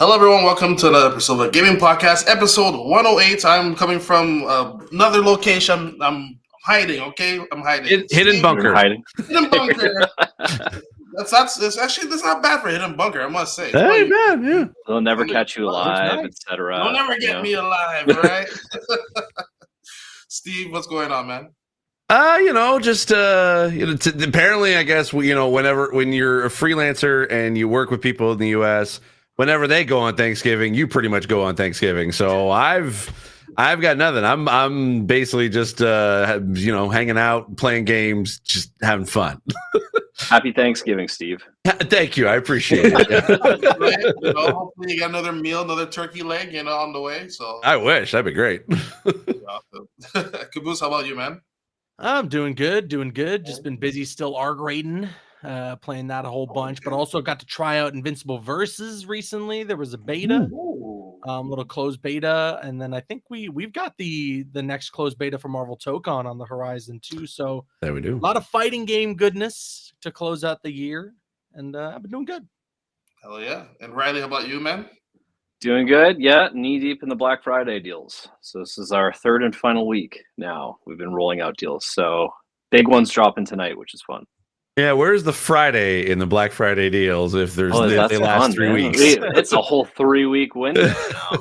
Hello, everyone. Welcome to another episode of Gaming Podcast, episode 108. I'm coming from another location. I'm hiding, okay? I'm hiding. Hidden bunker. Hidden bunker. That's not bad for hidden bunker, I must say. Hey, man, yeah. They'll never catch you alive, etc. They'll never get me alive, right? Steve, what's going on, man? Apparently, I guess when you're a freelancer and you work with people in the U.S., whenever they go on Thanksgiving, you pretty much go on Thanksgiving. So I've got nothing. I'm basically just hanging out, playing games, just having fun. Happy Thanksgiving, Steve. Thank you. I appreciate it. Hopefully you got another meal, another turkey leg, on the way. So I wish that'd be great. Caboose, how about you, man? I'm doing good. Just been busy still ARG raiding, playing that a whole bunch, but also got to try out Invincible Versus recently. There was a beta, little closed beta, and then I think we've got the next closed beta for Marvel Tokon on the horizon too. So there we do. A lot of fighting game goodness to close out the year, and I've been doing good. Hell yeah! And Riley, how about you, man? Doing good, yeah. Knee deep in the Black Friday deals. So this is our third and final week now. We've been rolling out deals. So big ones dropping tonight, which is fun. Yeah, where's the Friday in the Black Friday deals? If they last fun, 3 weeks, it's a whole 3-week window now.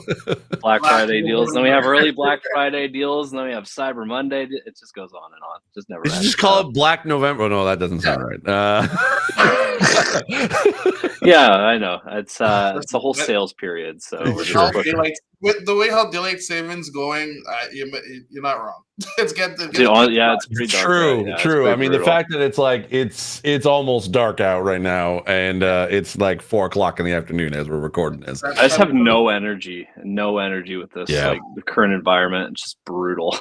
Black Friday deals. Then we have early Black Friday deals, and then we have Cyber Monday. It just goes on and on. Just never. Just call it Black November. Oh, no, that doesn't sound right. Yeah, I know. It's the whole sales period. So we're just with the way how daylight savings going, you're not wrong. It's pretty true. Dark. True. I mean, the fact that it's like it's almost dark out right now, and it's like 4:00 in the afternoon as we're recording this. I just have no energy with this. Like the current environment. It's just brutal.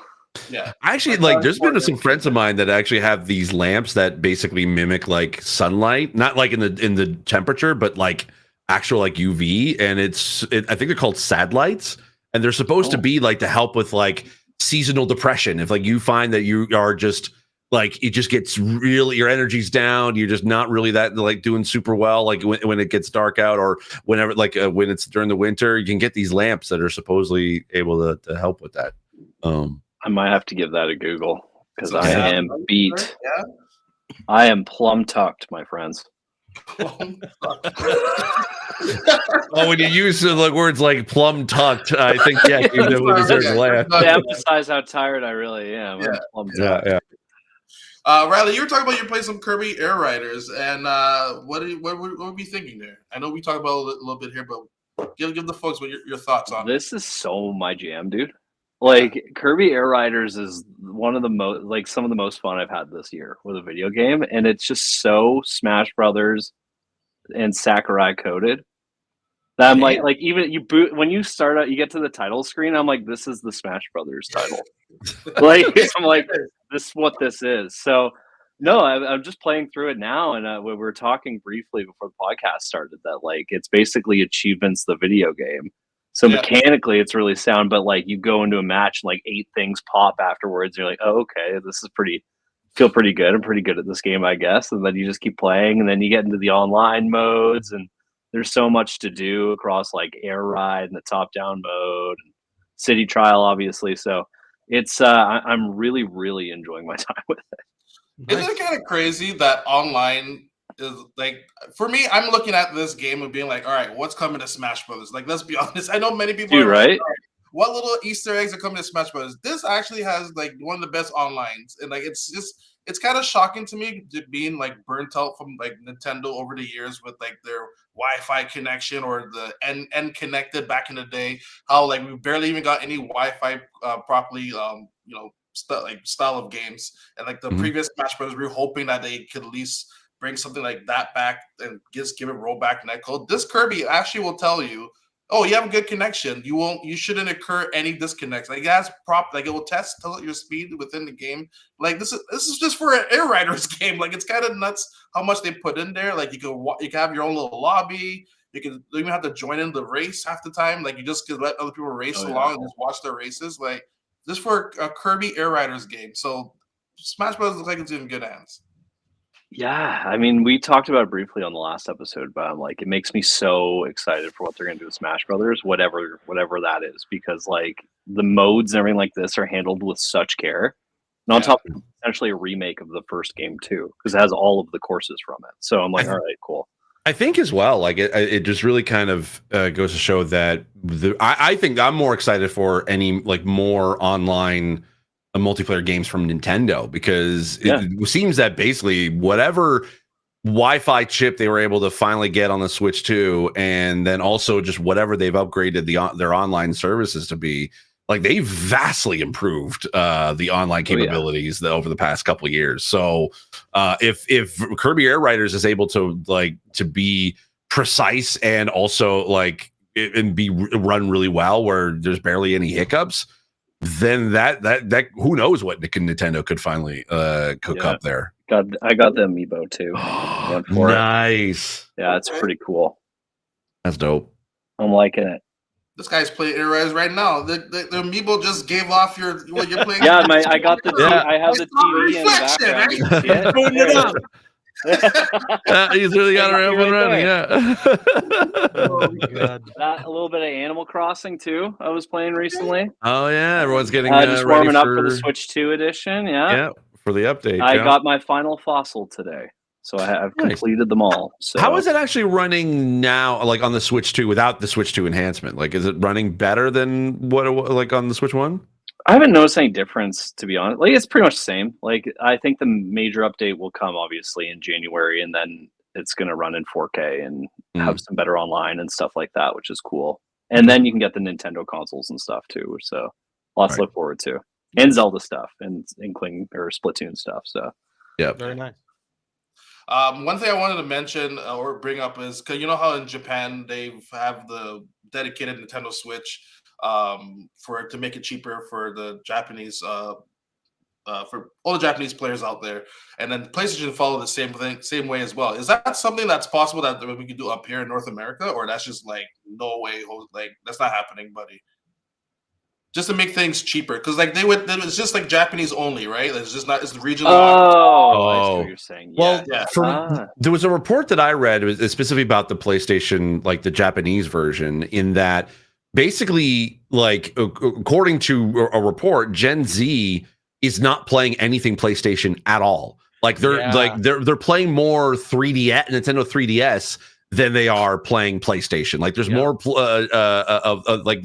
Yeah, actually, there's been some friends of mine that actually have these lamps that basically mimic like sunlight, not like in the temperature, but like actual like UV, and I think they're called sad lights, and they're supposed to be like to help with like seasonal depression. If like you find that you are just like it just gets really your energy's down, you're just not really that like doing super well, like when it gets dark out or whenever when it's during the winter, you can get these lamps that are supposedly able to help with that. I might have to give that a Google because I am beat. Yeah. I am plum tucked, my friends. When you use words like plum tucked, I think you deserve to laugh. To emphasize how tired I really am. Yeah. Plum tucked. Yeah. Riley, you were talking about you playing some Kirby Air Riders, and what were we thinking there? I know we talked about a little bit here, but give the folks what your thoughts on this. Is so my jam, dude. Like Kirby Air Riders is one of the most some of the most fun I've had this year with a video game, and it's just so Smash Brothers and Sakurai coded that I'm like even you boot when you start out, you get to the title screen. I'm like, this is the Smash Brothers title. I'm like, this is what this is. So no, I'm just playing through it now, and we were talking briefly before the podcast started that it's basically achievements the video game. So mechanically, it's really sound, but you go into a match and 8 things pop afterwards. And you're like, oh, okay, this is feel pretty good. I'm pretty good at this game, I guess. And then you just keep playing, and then you get into the online modes, and there's so much to do across Air Ride and the top-down mode, and City Trial, obviously. So it's I'm really, really enjoying my time with it. Isn't it kind of crazy that online is for me, I'm looking at this game and being like, all right, what's coming to Smash Brothers? Let's be honest. I know many people are right. What little Easter eggs are coming to Smash Brothers? This actually has one of the best onlines, and it's kind of shocking to me being burnt out from Nintendo over the years with their Wi-Fi connection or the N connected back in the day. How we barely even got any Wi-Fi properly, style of games, and the previous Smash Brothers, we were hoping that they could at least bring something like that back and just give it rollback netcode. This Kirby actually will tell you, oh, you have a good connection. You shouldn't occur any disconnects. It has it will tell your speed within the game. This is just for an Air Riders game. It's kind of nuts how much they put in there. You can have your own little lobby. You can even have to join in the race half the time. You just could let other people race along and just watch their races. Just for a Kirby Air Riders game. So Smash Bros. Looks like it's in good hands. Yeah, I mean, we talked about it briefly on the last episode, but like, it makes me so excited for what they're gonna do with Smash Brothers, whatever that is, because like the modes and everything like this are handled with such care. And on Yeah. top of it, essentially a remake of the first game too, because it has all of the courses from it. So I'm like, all right, cool. I think as well, like it just really kind of goes to show that I think I'm more excited for any like more online multiplayer games from Nintendo, because it seems that basically whatever Wi-Fi chip they were able to finally get on the Switch 2, and then also just whatever they've upgraded their online services to be, like they've vastly improved the online capabilities over the past couple of years. So if Kirby Air Riders is able to be precise and also like and be run really well where there's barely any hiccups, then that who knows what Nintendo could finally cook up there. I got the amiibo too. Went for nice. It. Yeah, it's pretty cool. That's dope. I'm liking it. This guy's playing Air Riders right now. The amiibo just gave off you're playing. Yeah, I got the I have the TV in the background. Putting it up. He's really got it up and running. Yeah. Oh god. A little bit of Animal Crossing too. I was playing recently. Oh yeah, everyone's getting just warming up for the Switch 2 edition. Yeah, for the update. I got my final fossil today, so I've completed them all. So how is it actually running now? Like on the Switch 2 without the Switch 2 enhancement? Like, is it running better than what it was like on the Switch 1? I haven't noticed any difference, to be honest. Like, it's pretty much the same. Like, I think the major update will come obviously in January, and then it's going to run in 4K and have some better online and stuff like that, which is cool. And then you can get the Nintendo consoles and stuff too. So lots to look forward to, and Zelda stuff and Inkling or Splatoon stuff. So yeah, very nice. One thing I wanted to mention or bring up is, because you know how in Japan they have the dedicated Nintendo Switch to make it cheaper for the Japanese for all the Japanese players out there, and then PlayStation follow the same way as well. Is that something that's possible that we can do up here in North America, or that's just like no way, like that's not happening, buddy? Just to make things cheaper, because like it's just like Japanese only, right? It's just not, it's regional. I see what you're saying. Well, there was a report that I read, it was specifically about the PlayStation, like the Japanese version, in that basically, like according to a report, Gen Z is not playing anything PlayStation at all. Like they're playing more 3DS, Nintendo 3DS than they are playing PlayStation. Like there's more like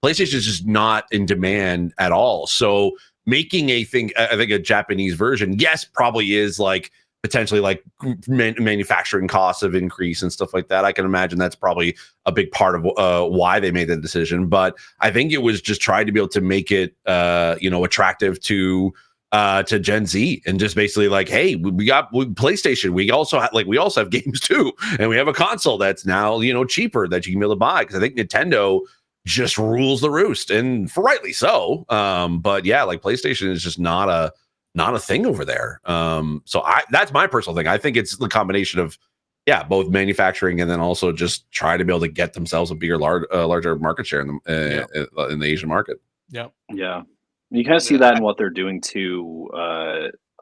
PlayStation is just not in demand at all. So making I think a Japanese version, yes, probably is like potentially like manufacturing costs of increase and stuff like that. I can imagine that's probably a big part of why they made the decision. But I think it was just trying to be able to make it attractive to Gen Z, and just basically like, hey, we got PlayStation. We also have games too, and we have a console that's now cheaper that you can be able to buy, because I think Nintendo just rules the roost, and for rightly so. But yeah, like PlayStation is just not a thing over there. So that's my personal thing. I think it's the combination of both manufacturing and then also just try to be able to get themselves a bigger, larger market share in the Asian market. Yeah. You kind of see that in what they're doing too.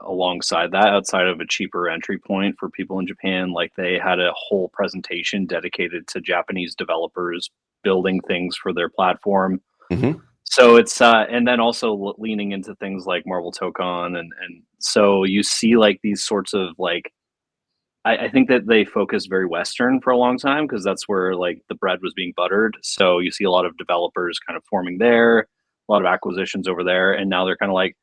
Alongside that, outside of a cheaper entry point for people in Japan, like they had a whole presentation dedicated to Japanese developers building things for their platform. Mm-hmm. So it's and then also leaning into things like Marvel Tokon, and so you see like these sorts of like, I think that they focused very Western for a long time, because that's where like the bread was being buttered. So you see a lot of developers kind of forming there, a lot of acquisitions over there, and now they're kind of like,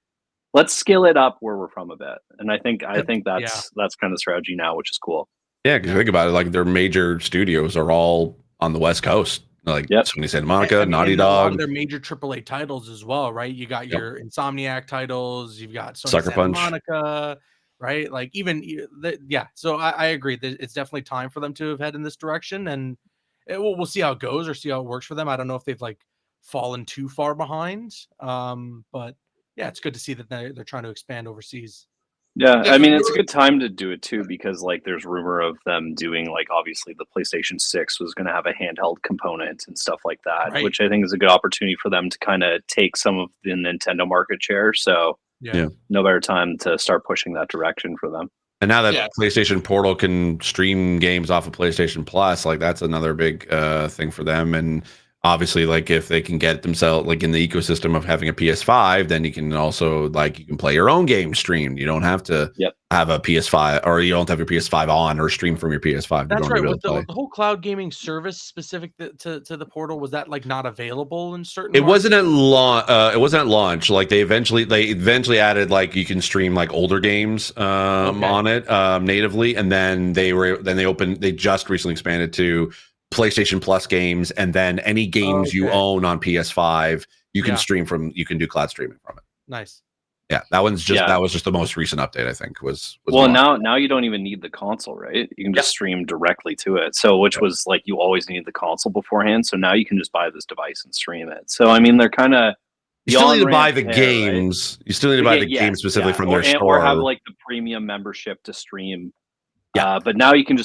let's scale it up where we're from a bit. And I think that's kind of the strategy now, which is cool. Yeah, because you think about it, like their major studios are all on the West Coast. Like Sony Santa Monica, Naughty Dog. A lot of their major AAA titles as well, right? You got your Insomniac titles, you've got Sony Sucker Santa Punch. Monica, right? Like even so I agree that it's definitely time for them to have head in this direction, and we'll see how it goes, or see how it works for them. I don't know if they've like fallen too far behind, but yeah, it's good to see that they're trying to expand overseas. Yeah, I mean, it's a good time to do it too, because like there's rumor of them doing, like, obviously the PlayStation 6 was going to have a handheld component and stuff like that, which I think is a good opportunity for them to kind of take some of the Nintendo market share. So no better time to start pushing that direction for them. And now that PlayStation Portal can stream games off of PlayStation Plus, like that's another big thing for them. And obviously, like if they can get themselves like in the ecosystem of having a PS5, then you can also like you can play your own game streamed. You don't have to have a PS5 or you don't have your PS5 on or stream from your PS5. That's right. With the whole cloud gaming service specific to the Portal, was that like not available in certain? It wasn't at launch. It wasn't at launch. Like they eventually added like you can stream like older games on it natively, and then they just recently expanded to PlayStation Plus games, and then any games you own on PS5 you can stream from. You can do cloud streaming from it. Nice. Yeah, that was just the most recent update. I think was well now you don't even need the console, right? You can just stream directly to it. So which was like you always needed the console beforehand. So now you can just buy this device and stream it. So I mean they're kind of you still need to buy the games. Right? You still need to buy the games specifically from their store, or have like the premium membership to stream. Yeah, but now you can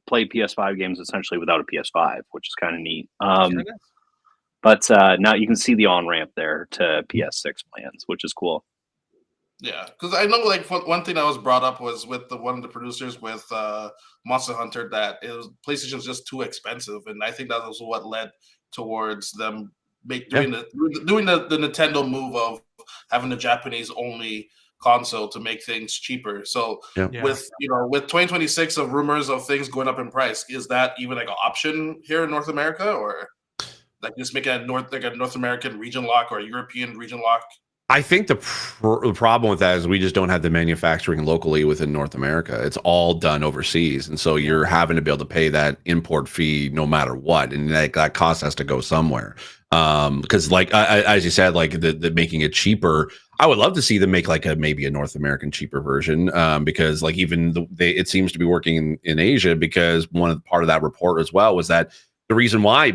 play PS5 games essentially without a PS5, which is kind of neat. But now you can see the on-ramp there to PS6 plans, which is cool. Yeah, because I know like one thing that was brought up was with one of the producers with Monster Hunter that PlayStation's just too expensive, and I think that was what led towards them doing the Nintendo move of having a Japanese only console to make things cheaper. So with 2026 of rumors of things going up in price, is that even like an option here in North America, or like just make a North American region lock or a European region lock? I think the problem with that is we just don't have the manufacturing locally within North America. It's all done overseas, and so you're having to be able to pay that import fee no matter what, and that cost has to go somewhere. Because like as you said, like the making it cheaper, I would love to see them make like maybe a North American cheaper version. Because like even it seems to be working in Asia, because part of that report as well was that the reason why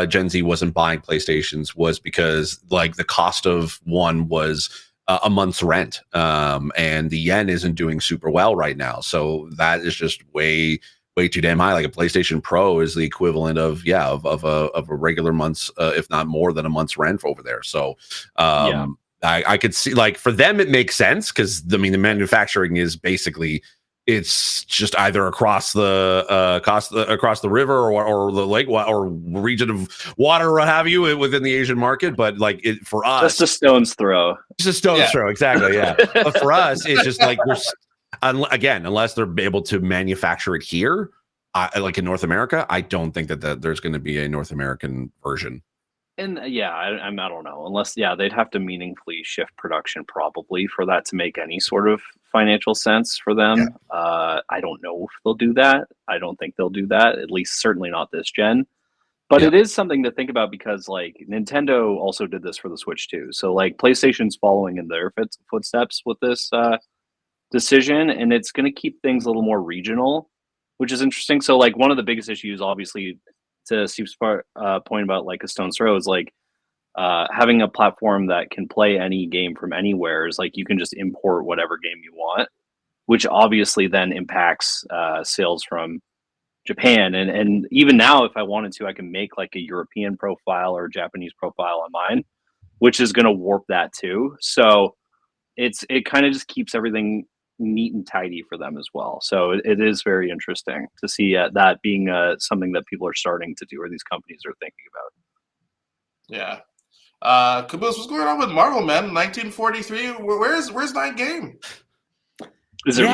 Gen Z wasn't buying PlayStations was because like the cost of one was a month's rent, and the yen isn't doing super well right now. So that is just way too damn high. Like a PlayStation Pro is the equivalent of a regular month's, if not more than a month's rent over there. So I could see like for them it makes sense because I mean the manufacturing is basically. It's just either across the river or the lake or region of water or what have you within the Asian market. But like for us, just a stone's throw. Just a stone's throw, exactly. Yeah. But for us, it's just like unless they're able to manufacture it here, like in North America, I don't think that there's going to be a North American version. And I don't know, unless they'd have to meaningfully shift production probably for that to make any sort of financial sense for them. I don't know if they'll do that. I don't think they'll do that, at least certainly not this gen. But it is something to think about because like Nintendo also did this for the Switch too. So like PlayStation's following in their footsteps with this decision, and it's going to keep things a little more regional, which is interesting. So like one of the biggest issues, obviously, to Steve's point about like a stone's throw is like having a platform that can play any game from anywhere is like you can just import whatever game you want, which obviously then impacts sales from Japan. And even now, if I wanted to, I can make like a European profile or a Japanese profile on mine, which is going to warp that too. So it kind of just keeps everything neat and tidy for them as well. So it is very interesting to see that being something that people are starting to do or these companies are thinking about. Yeah. Caboose, what's going on with Marvel, man? 1943. Where's that game? Is it real?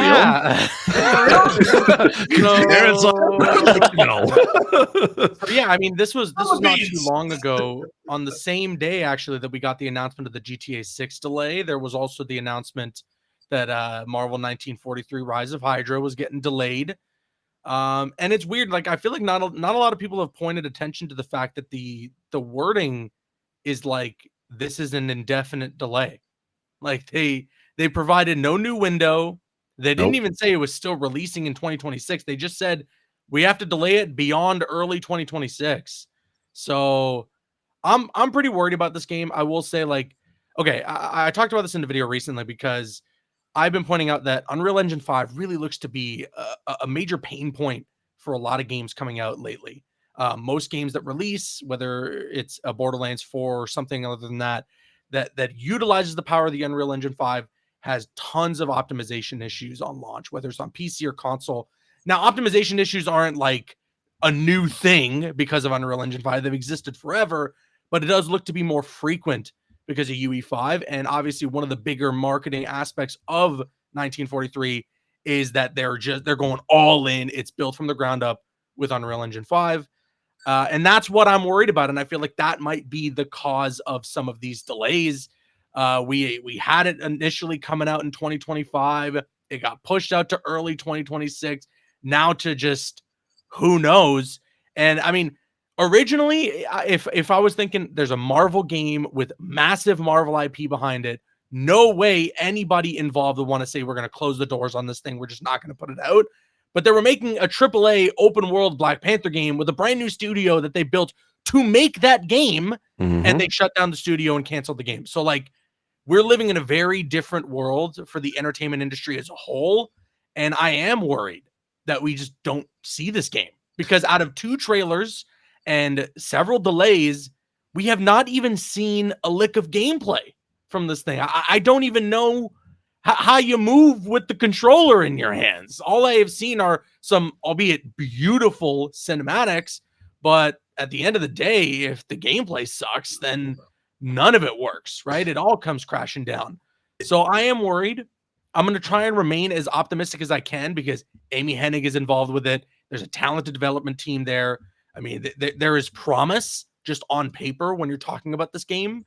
Yeah, I mean, this was not too long ago. On the same day, actually, that we got the announcement of the GTA 6 delay, there was also the announcement that Marvel 1943 Rise of Hydra was getting delayed. And it's weird. Like, I feel like not a lot of people have pointed attention to the fact that the wording is like, this is an indefinite delay. Like they provided no new window. They didn't even say it was still releasing in 2026. They just said we have to delay it beyond early 2026. So I'm pretty worried about this game. I will say, like, okay, I talked about this in the video recently because I've been pointing out that Unreal Engine 5 really looks to be a major pain point for a lot of games coming out lately. Most games that release, whether it's a Borderlands 4 or something other than that utilizes the power of the Unreal Engine 5, has tons of optimization issues on launch, whether it's on PC or console. Now, optimization issues aren't like a new thing because of Unreal Engine 5. They've existed forever, but it does look to be more frequent because of UE5. And obviously one of the bigger marketing aspects of 1943 is that they're going all in. It's built from the ground up with Unreal Engine 5. And that's what I'm worried about. And I feel like that might be the cause of some of these delays. We had it initially coming out in 2025. It got pushed out to early 2026. Now to just who knows. And I mean, originally, if I was thinking there's a Marvel game with massive Marvel IP behind it, no way anybody involved would want to say we're going to close the doors on this thing. We're just not going to put it out. But they were making a AAA open world Black Panther game with a brand new studio that they built to make that game. And they shut down the studio and canceled the game. So like, we're living in a very different world for the entertainment industry as a whole. And I am worried that we just don't see this game, because out of 2 trailers and several delays, we have not even seen a lick of gameplay from this thing. I don't even know how you move with the controller in your hands. All I have seen are some, albeit beautiful cinematics, but at the end of the day, if the gameplay sucks, then none of it works, right? It all comes crashing down. So I am worried. I'm going to try and remain as optimistic as I can because Amy Hennig is involved with it. There's a talented development team there. I mean, there is promise just on paper when you're talking about this game,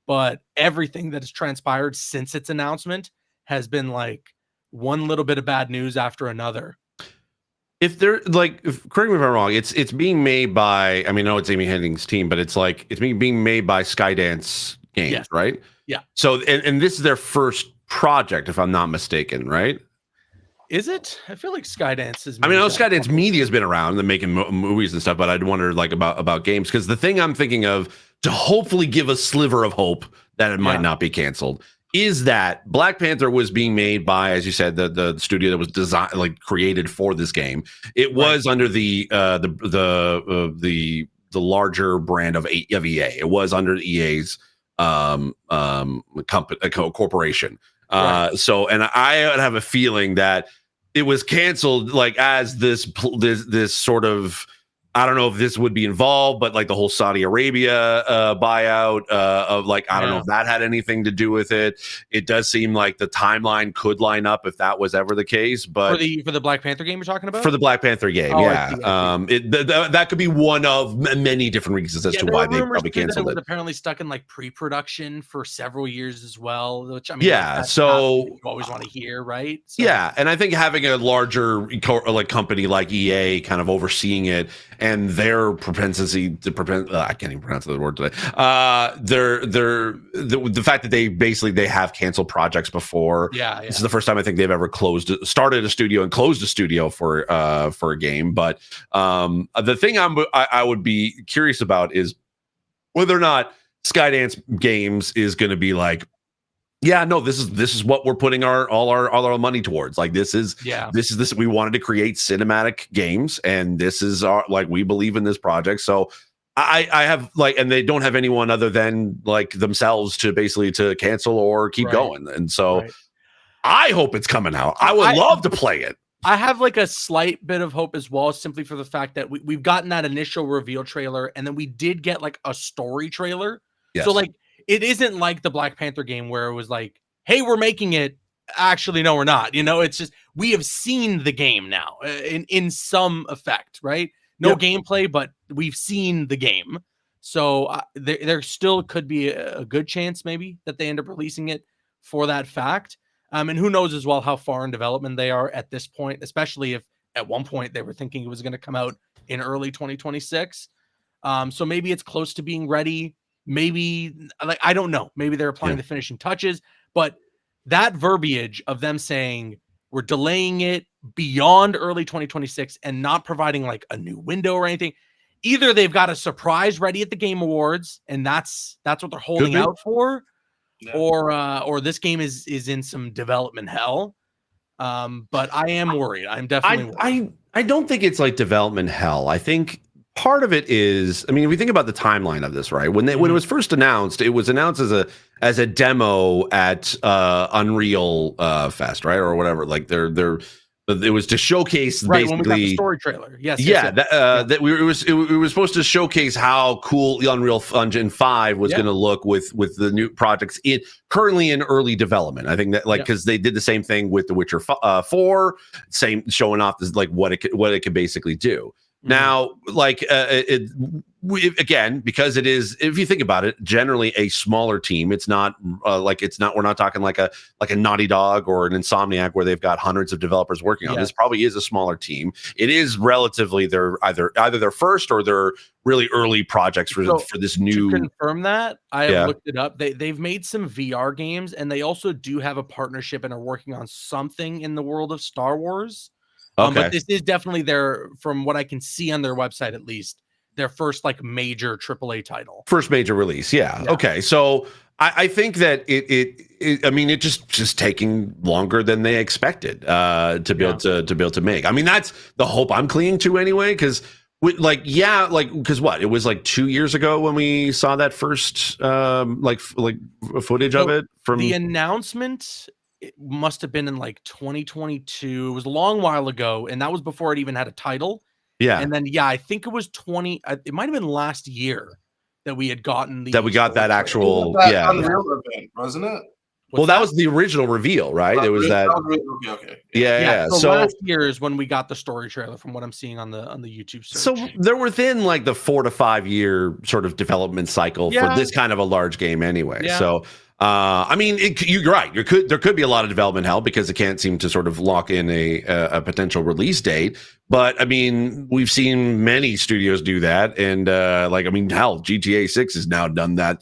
but everything that has transpired since its announcement has been like one little bit of bad news after another. If they're like, correct me if I'm wrong, it's being made by, I mean, no, it's Amy Hennig's team, but it's like, it's being made by Skydance Games, right? Yeah. So, and this is their first project, if I'm not mistaken, right? Is it? I feel like Skydance is. I mean, I know Skydance Media has been around and making movies and stuff, but I'd wonder like about games, because the thing I'm thinking of to hopefully give a sliver of hope that it might not be canceled is that Black Panther was being made by, as you said, the studio that was designed, like created for this game. It was under the larger brand of EA. It was under EA's corporation. So, and I would have a feeling that it was canceled like as this sort of, I don't know if this would be involved, but like the whole Saudi Arabia buyout of like, I don't know if that had anything to do with it. It does seem like the timeline could line up if that was ever the case. But for the Black Panther game you're talking about? For the Black Panther game, I see. That could be one of many different reasons as to why they probably canceled it. It was apparently stuck in like pre-production for several years as well, which I mean, so you always want to hear, right? So. Yeah, and I think having a larger like company like EA kind of overseeing it, and their propensity to I can't even pronounce the word today. The fact that they have canceled projects before. This is the first time I think they've ever started a studio and closed a studio for a game. But the thing I would be curious about is whether or not Skydance Games is going to be like, this is what we're putting all our money towards. Like this is we wanted to create cinematic games, and this is we believe in this project. So I have and they don't have anyone other than like themselves to basically to cancel or keep going. And so I hope it's coming out. I would love to play it. I have like a slight bit of hope as well, simply for the fact that we've gotten that initial reveal trailer, and then we did get like a story trailer. So like, it isn't like the Black Panther game where it was like, hey, we're making it. Actually, no, we're not. You know, it's just we have seen the game now in some effect, right? No gameplay, but we've seen the game. So there still could be a good chance maybe that they end up releasing it for that fact. And who knows as well how far in development they are at this point, especially if at one point they were thinking it was going to come out in early 2026. So maybe it's close to being ready. Maybe I don't know. Maybe they're applying the finishing touches, but that verbiage of them saying we're delaying it beyond early 2026 and not providing like a new window or anything. Either they've got a surprise ready at the Game Awards and that's what they're holding out for, or this game is in some development hell. But I am worried. I'm definitely worried. I don't think it's like development hell. I think part of it is, I mean, if we think about the timeline of this, right? When it was first announced, it was announced as a demo at Unreal Fest, right, or whatever. Like it was to showcase Right, when we got the basically. story trailer. Yes. Yeah, yes. that it was supposed to showcase how cool the Unreal Engine 5 was going to look with the new projects currently in early development. I think that because they did the same thing with The Witcher 4, same showing off like what it could basically do. Now, like again, because it is, if you think about it, generally a smaller team. It's not we're not talking like a Naughty Dog or an Insomniac where they've got hundreds of developers working on. This probably is a smaller team. It is relatively their either their first or their really early projects for this new. To confirm that, I have looked it up. They've made some VR games, and they also do have a partnership and are working on something in the world of Star Wars. But this is definitely from what I can see on their website, at least, their first like major AAA title. First major release. Yeah. Okay. So I think that it just taking longer than they expected to be able to make. I mean, that's the hope I'm clinging to anyway, because because it was like 2 years ago when we saw that first footage of it from the announcement. It must have been in like 2022. It was a long while ago, and that was before it even had a title. Yeah. And then I think it was it might have been last year that we had gotten that we got that actual Unreal event, wasn't it? That was the original reveal, right? It was that. Okay. Yeah. So last year is when we got the story trailer, from what I'm seeing on the YouTube search. So they're within like the 4 to 5 year sort of development cycle for this kind of a large game, anyway. Yeah. So. I mean, you're right. There could be a lot of development hell because it can't seem to sort of lock in a potential release date. But I mean, we've seen many studios do that, and hell, GTA 6 has now done that.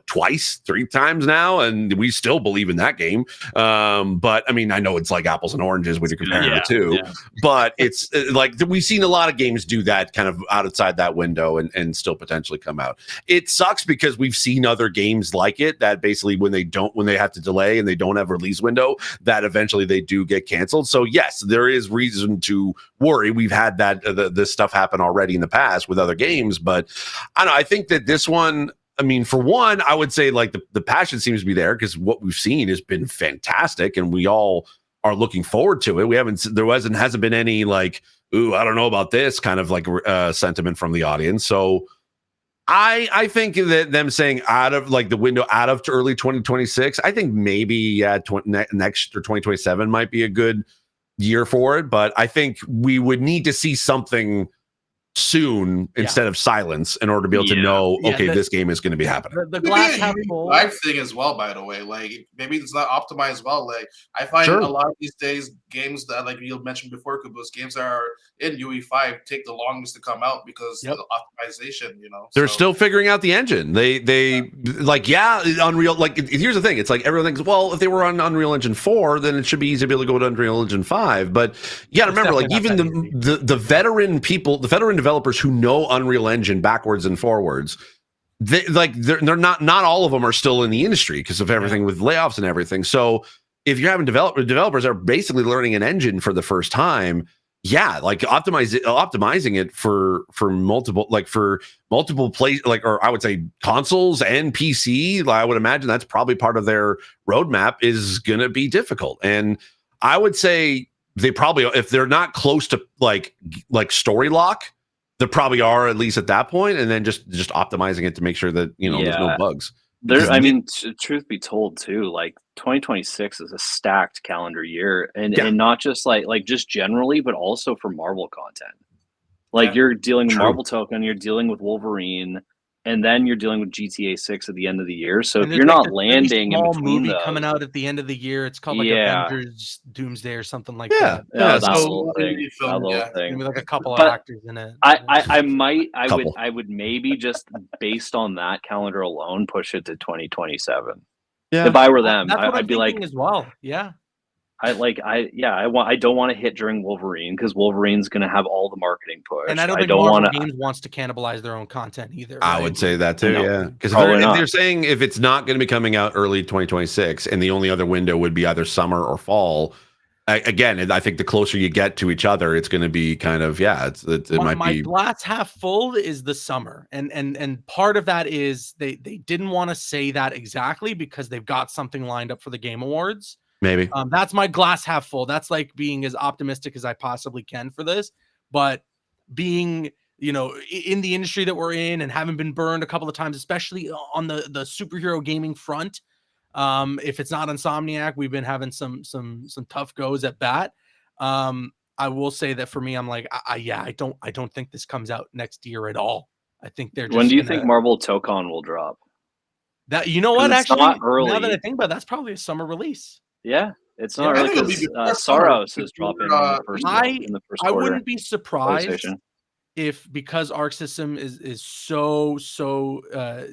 Twice, 3 times now, and we still believe in that game. But I mean, I know it's like apples and oranges when you're comparing the two, but it's like we've seen a lot of games do that kind of outside that window and still potentially come out. It sucks because we've seen other games like it that basically when they have to delay and they don't have a release window, that eventually they do get canceled. So yes, there is reason to worry. We've had that this stuff happen already in the past with other games, but I don't know. I think that this one. I mean, for one, I would say like the passion seems to be there because what we've seen has been fantastic, and we all are looking forward to it. Hasn't been any like, ooh, I don't know about this kind of like sentiment from the audience. So I think that them saying out of like the window out of to early 2026, I think maybe next or 2027 might be a good year for it. But I think we would need to see something soon instead of silence in order to be able to know this game is going to be happening. The glass half full live thing as well, by the way, like maybe it's not optimized well. Like I find a lot of these days games that like you mentioned before, Caboose, games that are in UE5 take the longest to come out because of the optimization, they're still figuring out the engine. They Unreal, like here's the thing, it's like everyone thinks, well, if they were on Unreal Engine 4 then it should be easy to be able to go to Unreal Engine 5, but remember, like even the veteran people, the veteran developers who know Unreal Engine backwards and forwards, they're not all of them are still in the industry because of everything with layoffs and everything. So if you're having developers are basically learning an engine for the first time, like optimizing it for multiple place, like, or I would say consoles and PC, I would imagine that's probably part of their roadmap is going to be difficult. And I would say they probably, if they're not close to like story lock, they probably are at least at that point, and then just optimizing it to make sure that there's no bugs. Truth be told, too, like 2026 is a stacked calendar year, and not just like just generally, but also for Marvel content. Like you're dealing with Marvel Token, you're dealing with Wolverine, and then you're dealing with GTA 6 at the end of the year. So if you're not landing in between movie coming out at the end of the year, it's called like Avengers Doomsday or something like that. That little thing. Maybe like a couple of actors in it. I would maybe just based on that calendar alone push it to 2027. If I were them, I'd be like as well. I don't want to hit during Wolverine because Wolverine's going to have all the marketing push. And I don't think Marvel Games wants to cannibalize their own content either. I would say that too, because if they're saying if it's not going to be coming out early 2026 and the only other window would be either summer or fall, again, I think the closer you get to each other, it's going to be kind of it might my be. glass half full is the summer, and part of that is they didn't want to say that exactly because they've got something lined up for the Game Awards. Maybe that's my glass half full. That's like being as optimistic as I possibly can for this, but being in the industry that we're in and having been burned a couple of times, especially on the superhero gaming front. If it's not Insomniac, we've been having some tough goes at bat. I will say that for me, I'm like, I don't think this comes out next year at all. I think they're just when do you think Marvel Tokon will drop? That what? It's Actually, not early. Now that I think about it, that's probably a summer release. Yeah, it's not early because Saros is dropping in the first quarter. I wouldn't be surprised if, because Arc System is so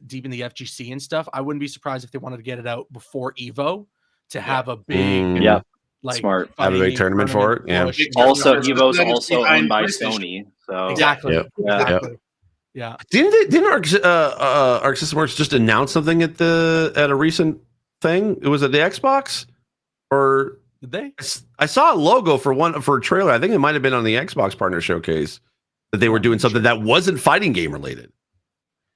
deep in the FGC and stuff, I wouldn't be surprised if they wanted to get it out before Evo to have a big smart have a big tournament for it. Yeah. Also, Evo's also owned by Sony, so exactly. Yeah. Didn't Arc System Works just announce something at a recent thing? It was at the Xbox, or did they? I saw a logo for a trailer. I think it might have been on the Xbox Partner Showcase that they were doing something that wasn't fighting game related.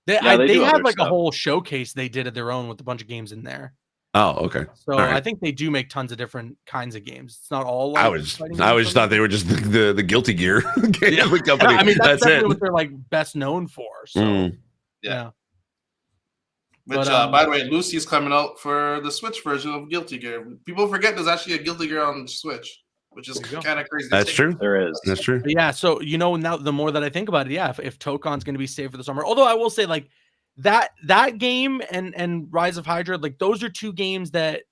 They have like a whole showcase they did of their own with a bunch of games in there. Oh, okay. So I think they do make tons of different kinds of games. It's not all. Like, I just thought they were just the Guilty Gear company. I mean, that's definitely what they're like best known for. So yeah. Which, by the way, Lucy's coming out for the Switch version of Guilty Gear. People forget there's actually a Guilty Gear on Switch, which is kind of crazy. That's true. There is. That's true. But yeah. So now the more that I think about it, if Tokon's going to be saved for the summer, although I will say like. That game and Rise of Hydra, like those are two games that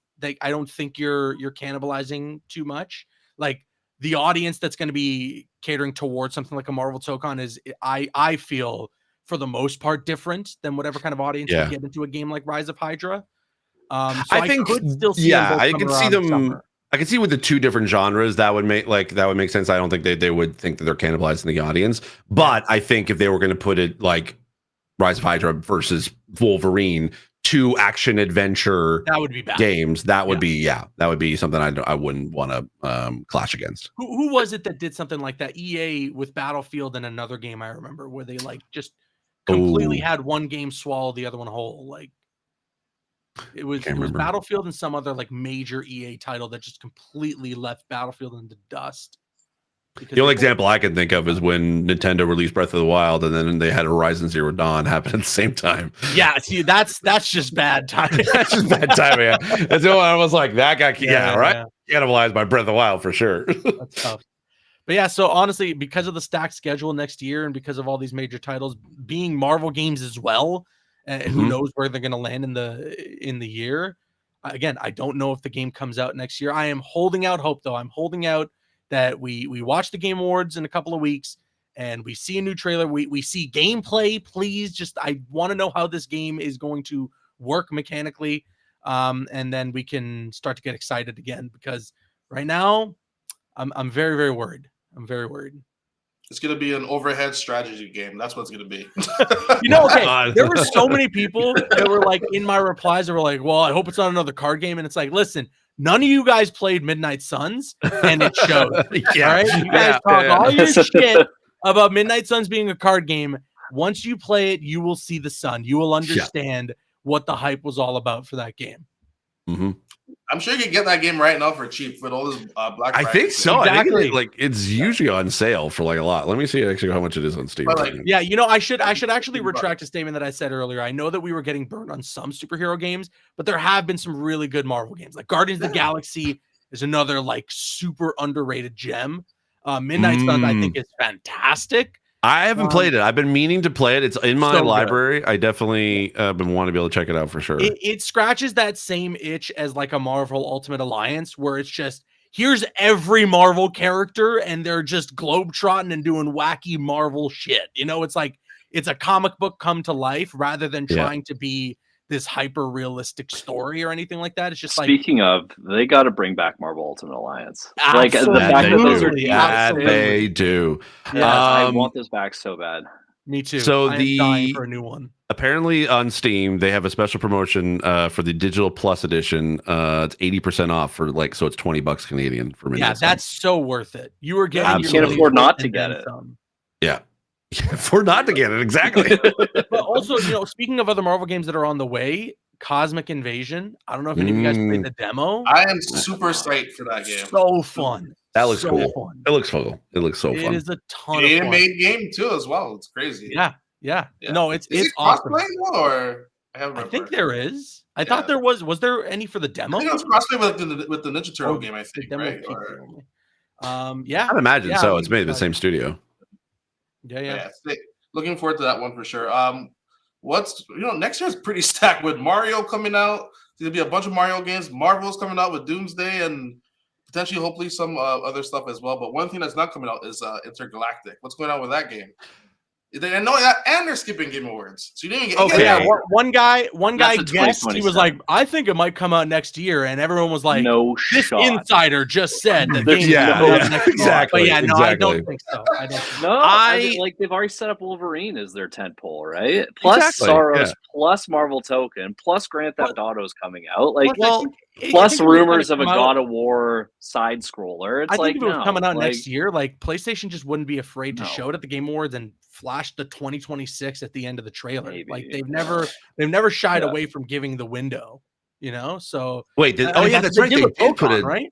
I don't think you're cannibalizing too much. Like the audience that's going to be catering towards something like a Marvel Tokon is I feel for the most part different than whatever kind of audience you get into a game like Rise of Hydra. So I think could still see I can see them. Summer. I can see with the two different genres that would make sense. I don't think they would think that they're cannibalizing the audience, but I think if they were going to put it like Rise of Hydra versus Wolverine, two action adventure that would be bad. Games. That would be something I wouldn't want to clash against. Who was it that did something like that? EA with Battlefield and another game I remember where they like just completely had one game swallow the other one whole. Like it was Battlefield and some other like major EA title that just completely left Battlefield into dust. The only example I can think of is when Nintendo released Breath of the Wild, and then they had Horizon Zero Dawn happen at the same time. Yeah, see, that's just bad timing. That's just bad timing. Yeah. That's the one I was like, that guy, cannibalized by Breath of the Wild for sure. That's tough. But yeah, so honestly, because of the stacked schedule next year, and because of all these major titles being Marvel games as well, who knows where they're going to land in the year? Again, I don't know if the game comes out next year. I am holding out hope, though. I'm holding out that we watch the Game Awards in a couple of weeks and we see a new trailer. We see gameplay, please. I want to know how this game is going to work mechanically. And then we can start to get excited again, because right now I'm very, very worried. I'm very worried. It's going to be an overhead strategy game. That's what it's going to be. Okay. There were so many people that were like in my replies that were like, well, I hope it's not another card game. And it's like, listen, none of you guys played Midnight Suns, and it showed. All right? You guys talk all your shit about Midnight Suns being a card game. Once you play it, you will see the sun. You will understand what the hype was all about for that game. Mm-hmm. I'm sure you can get that game right now for cheap with all this Black Friday. I think so. Exactly. I think it's usually on sale for like a lot. Let me see actually how much it is on Steam. I should actually retract a statement that I said earlier. I know that we were getting burned on some superhero games, but there have been some really good Marvel games. Like Guardians of the Galaxy is another like super underrated gem. Midnight Suns I think is fantastic. I haven't played it. I've been meaning to play it. It's in my library. I definitely been wanting to be able to check it out for sure. It scratches that same itch as like a Marvel Ultimate Alliance, where it's just, here's every Marvel character and they're just globetrotting and doing wacky Marvel shit. It's like, it's a comic book come to life rather than trying to be this hyper realistic story or anything like that. It's just speaking of, they got to bring back Marvel Ultimate Alliance. Absolutely. Like the fact that those are they do. Yeah, I want this back so bad. Me too. So I am dying for a new one. Apparently on Steam they have a special promotion for the Digital Plus edition. It's 80% off for so it's $20 Canadian for me. Yeah, that's so worth it. You were getting you can't afford not to get it. Yeah. For not to get it, exactly. But also, speaking of other Marvel games that are on the way, Cosmic Invasion. I don't know if any of you guys played the demo. I am super psyched for that game. So fun. That looks so cool. Fun. It looks cool. It looks so fun. It is a ton of fun. Made game too as well. It's crazy. Yeah. No, it's awesome. awesome. Or I think there is. I thought there was. Was there any for the demo? I think it was crossplay with the Ninja Turtle game. I think. Right? Yeah. I'd imagine so. It's made in the same studio. Yeah. Looking forward to that one for sure. Next year is pretty stacked with Mario coming out. There's gonna be a bunch of Mario games. Marvel's coming out with Doomsday and potentially, hopefully, some other stuff as well. But one thing that's not coming out is Intergalactic. What's going on with that game? They know that, and they're skipping Game Awards. So you didn't get. Okay, yeah. One guy guessed. He was like, "I think it might come out next year," and everyone was like, "No this shot. Insider just said that." Exactly. But yeah, no, exactly. I don't think so. They've already set up Wolverine as their tentpole, right? Plus Soros, plus Marvel Token, plus Grand Theft Auto's coming out. Plus rumors of a God of War side scroller. It's I think if it was coming out next year, PlayStation just wouldn't be afraid to show it at the Game Awards and flash the 2026 at the end of the trailer. Maybe. They've never shied away from giving the window. So wait, that's right. They did put it right.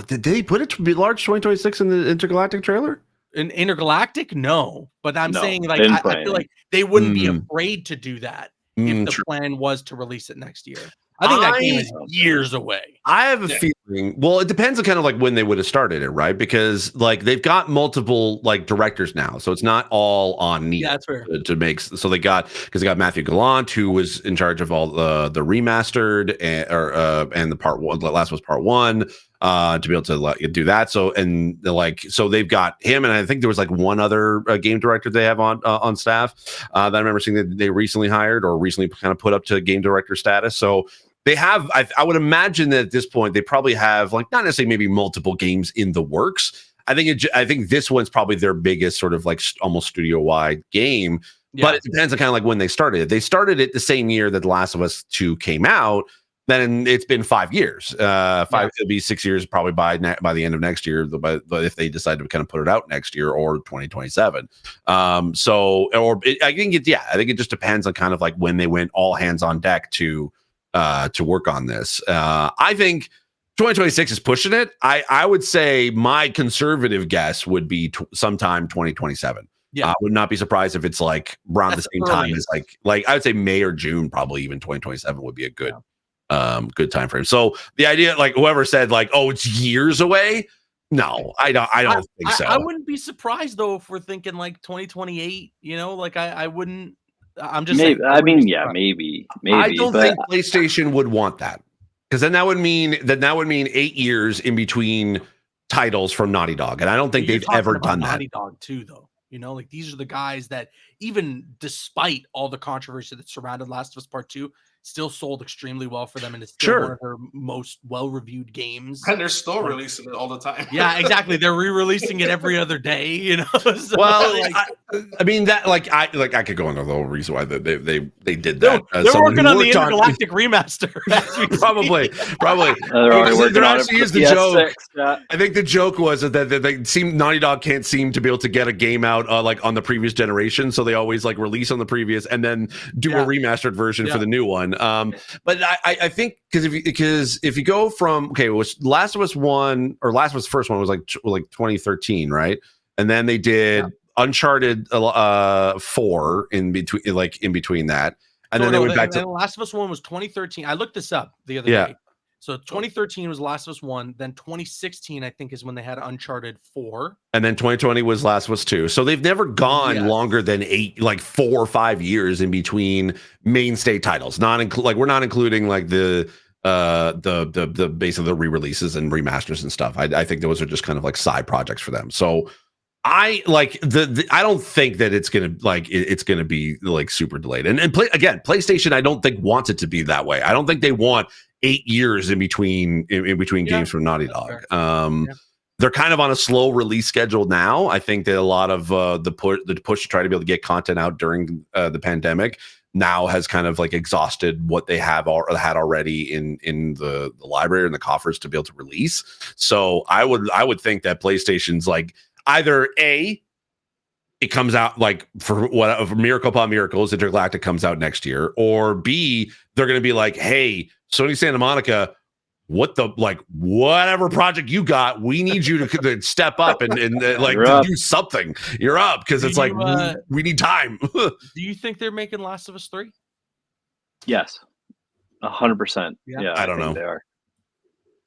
Did they put it to be large 2026 in the Intergalactic trailer? In Intergalactic, no. But I'm saying I feel like they wouldn't be afraid to do that if the plan was to release it next year. I think that game is years away. I have a feeling. Well, it depends on kind of when they would have started it, right? Because they've got multiple directors now, so it's not all on Neil. Yeah, that's fair. To make. So they got Matthew Gallant, who was in charge of all the remastered and the part one. The last was part one. To be able to do that. So they've got him, and I think there was one other game director they have on staff that I remember seeing that they recently hired or recently kind of put up to game director status. So they have. I would imagine that at this point they probably have not necessarily maybe multiple games in the works. I think this one's probably their biggest sort of almost studio wide game. Yeah. But it depends on kind of when they started it. They started it the same year that The Last of Us 2 came out. Then it's been 5 years. It'll be 6 years probably by the end of next year. But if they decide to kind of put it out next year or 2027, I think it just depends on kind of when they went all hands on deck to work on this. I think 2026 is pushing it. I would say my conservative guess would be sometime 2027. Yeah, I would not be surprised if it's around the same time as I would say May or June, probably even 2027 would be a good. Good time frame. So the idea, whoever said it's years away. No, I don't think so. I wouldn't be surprised though if we're thinking 2028. I wouldn't. I'm just maybe. Saying, maybe. I don't think PlayStation would want that because then that would mean 8 years in between titles from Naughty Dog, and I don't think they've ever done that. Naughty Dog too, though. These are the guys that even despite all the controversy that surrounded Last of Us Part 2. Still sold extremely well for them, and it's still one of their most well-reviewed games. And they're still releasing it all the time. Yeah, exactly. They're re-releasing it every other day. So, well, I mean that I could go into the whole reason why they did that. They're working on the Intergalactic remaster. Probably. They're already working on it. The joke. I think the joke was that Naughty Dog can't seem to be able to get a game out on the previous generation, so they always release on the previous and then do a remastered version for the new one. But I think because if you go from was Last of Us 1 or Last of Us first one was 2013, right? And then they did Uncharted 4 in between that, and then they went back to Last of Us 1 was 2013. I looked this up the other day. So 2013 was Last of Us 1. Then 2016, I think, is when they had Uncharted 4. And then 2020 was Last of Us 2. So they've never gone longer than 4 or 5 years in between mainstay titles. We're not including the basically the re-releases and remasters and stuff. I think those are just kind of side projects for them. So I I don't think that it's gonna be super delayed. And PlayStation I don't think wants it to be that way. I don't think they want 8 years in between games from Naughty Dog. they're kind of on a slow release schedule now. I think that a lot of the push to try to be able to get content out during the pandemic now has kind of like exhausted what they had already in the library and the coffers to be able to release. So I would think that PlayStation's like either A, it comes out like for Miracle Upon Miracles, Intergalactic comes out next year, or B, they're going to be like, hey, Sony Santa Monica, whatever project you got, we need you to step up and like to do something. You're up, because it's like we need time. Do you think they're making Last of Us 3? Yes, 100%. Yeah, I don't know. They are.